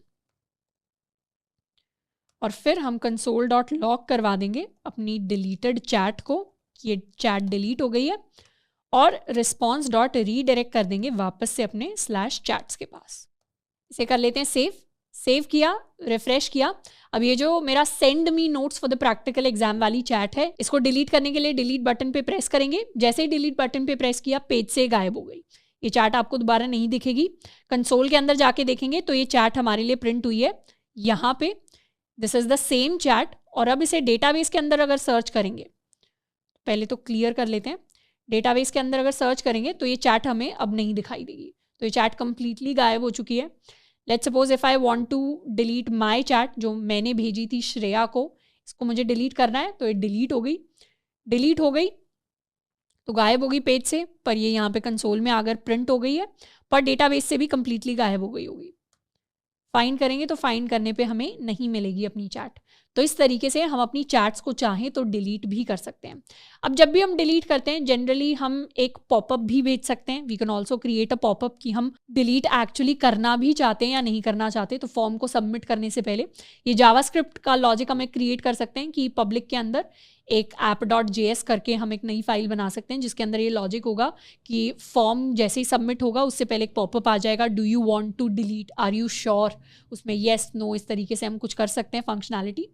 और फिर हम console.log करवा देंगे अपनी डिलीटेड चैट को, ये चैट डिलीट हो गई है, और response.redirect कर देंगे वापस से अपने /chats के पास। इसे कर लेते हैं सेव। सेव किया, रिफ्रेश किया। अब ये जो मेरा send me notes for the practical exam वाली चैट है, इसको डिलीट करने के लिए डिलीट बटन पे प्रेस करेंगे। जैसे ही डिलीट बटन पे प्रेस किया पेज से गायब हो गई, ये चैट आपको दोबारा नहीं दिखेगी। कंसोल के अंदर जाके देखेंगे तो ये चैट हमारे लिए प्रिंट हुई है यहाँ पे, this is the same chat. और अब इसे डेटाबेस के अंदर अगर सर्च करेंगे, पहले तो क्लियर कर लेते हैं, डेटाबेस के अंदर अगर सर्च करेंगे तो ये चैट हमें अब नहीं दिखाई देगी, तो ये चैट कंप्लीटली गायब हो चुकी है। Let's suppose if I want to delete my chat, जो मैंने भेजी थी श्रेया को, इसको मुझे डिलीट करना है, तो ये डिलीट हो गई। डिलीट हो गई तो गायब हो गई पेज से, पर ये यहाँ पे कंसोल में आकर प्रिंट हो गई है, पर डेटाबेस से भी कंप्लीटली गायब हो गई होगी। फाइंड करेंगे तो फाइंड करने पे हमें नहीं मिलेगी अपनी चैट। तो इस तरीके से हम अपनी चैट्स को चाहें तो डिलीट भी कर सकते हैं। अब जब भी हम डिलीट करते हैं जनरली हम एक पॉपअप भी भेज सकते हैं। We can also create a popup कि हम डिलीट एक्चुअली करना भी चाहते हैं या नहीं करना चाहते। तो फॉर्म को सबमिट करने से पहले ये जावास्क्रिप्ट का लॉजिक हमें क्रिएट कर सकते हैं कि पब्लिक के अंदर एक app.js करके हम एक नई फाइल बना सकते हैं जिसके अंदर ये लॉजिक होगा कि फॉर्म जैसे ही सबमिट होगा उससे पहले एक पॉपअप आ जाएगा, do you want to delete, are you sure, उसमें येस नो इस तरीके से हम कुछ कर सकते हैं फंक्शनैलिटी।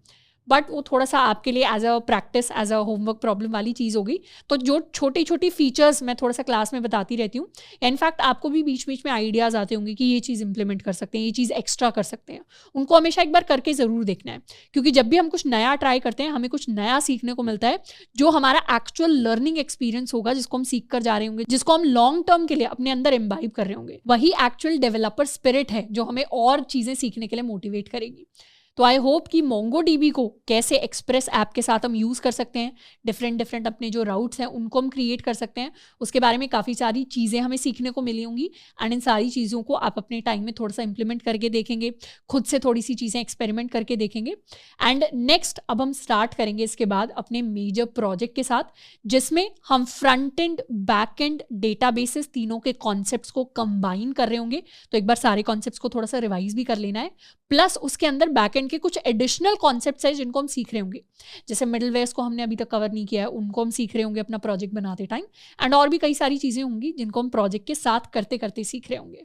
बट वो थोड़ा सा आपके लिए as a practice, as a homework problem वाली चीज़ होगी। तो जो छोटी छोटी फीचर्स मैं थोड़ा सा क्लास में बताती रहती हूँ, इनफैक्ट आपको भी बीच बीच में आइडियाज़ आते होंगे कि ये चीज़ इंप्लीमेंट कर सकते हैं, ये चीज़ एक्स्ट्रा कर सकते हैं, उनको हमेशा एक बार करके ज़रूर देखना है। क्योंकि जब भी हम कुछ नया ट्राई करते हैं हमें कुछ नया सीखने को मिलता है, जो हमारा एक्चुअल लर्निंग एक्सपीरियंस होगा, जिसको हम सीख कर जा रहे होंगे, जिसको हम लॉन्ग टर्म के लिए अपने अंदर इम्बाइब कर रहे होंगे, वही एक्चुअल डेवलपर स्पिरिट है जो हमें और चीज़ें सीखने के लिए मोटिवेट करेगी। तो आई होप कि MongoDB को कैसे एक्सप्रेस ऐप के साथ हम यूज़ कर सकते हैं, डिफरेंट अपने जो राउट्स हैं उनको हम क्रिएट कर सकते हैं, उसके बारे में काफ़ी सारी चीज़ें हमें सीखने को मिली होंगी। एंड इन सारी चीज़ों को आप अपने टाइम में थोड़ा सा इंप्लीमेंट करके देखेंगे, खुद से थोड़ी सी चीज़ें एक्सपेरिमेंट करके देखेंगे। एंड नेक्स्ट अब हम स्टार्ट करेंगे इसके बाद अपने मेजर प्रोजेक्ट के साथ, जिसमें हम front end back and databases तीनों के कॉन्सेप्ट्स को कंबाइन कर रहे होंगे। तो एक बार सारे कॉन्सेप्ट्स को थोड़ा सा रिवाइज भी कर लेना है, प्लस उसके अंदर बैक एंड के कुछ एडिशनल कॉन्सेप्ट्स हैं जिनको हम सीख रहे होंगे, जैसे मिडलवेयर्स को हमने अभी तक कवर नहीं किया है, उनको हम सीख रहे होंगे अपना प्रोजेक्ट बनाते टाइम। एंड और भी कई सारी चीज़ें होंगी जिनको हम प्रोजेक्ट के साथ करते करते सीख रहे होंगे।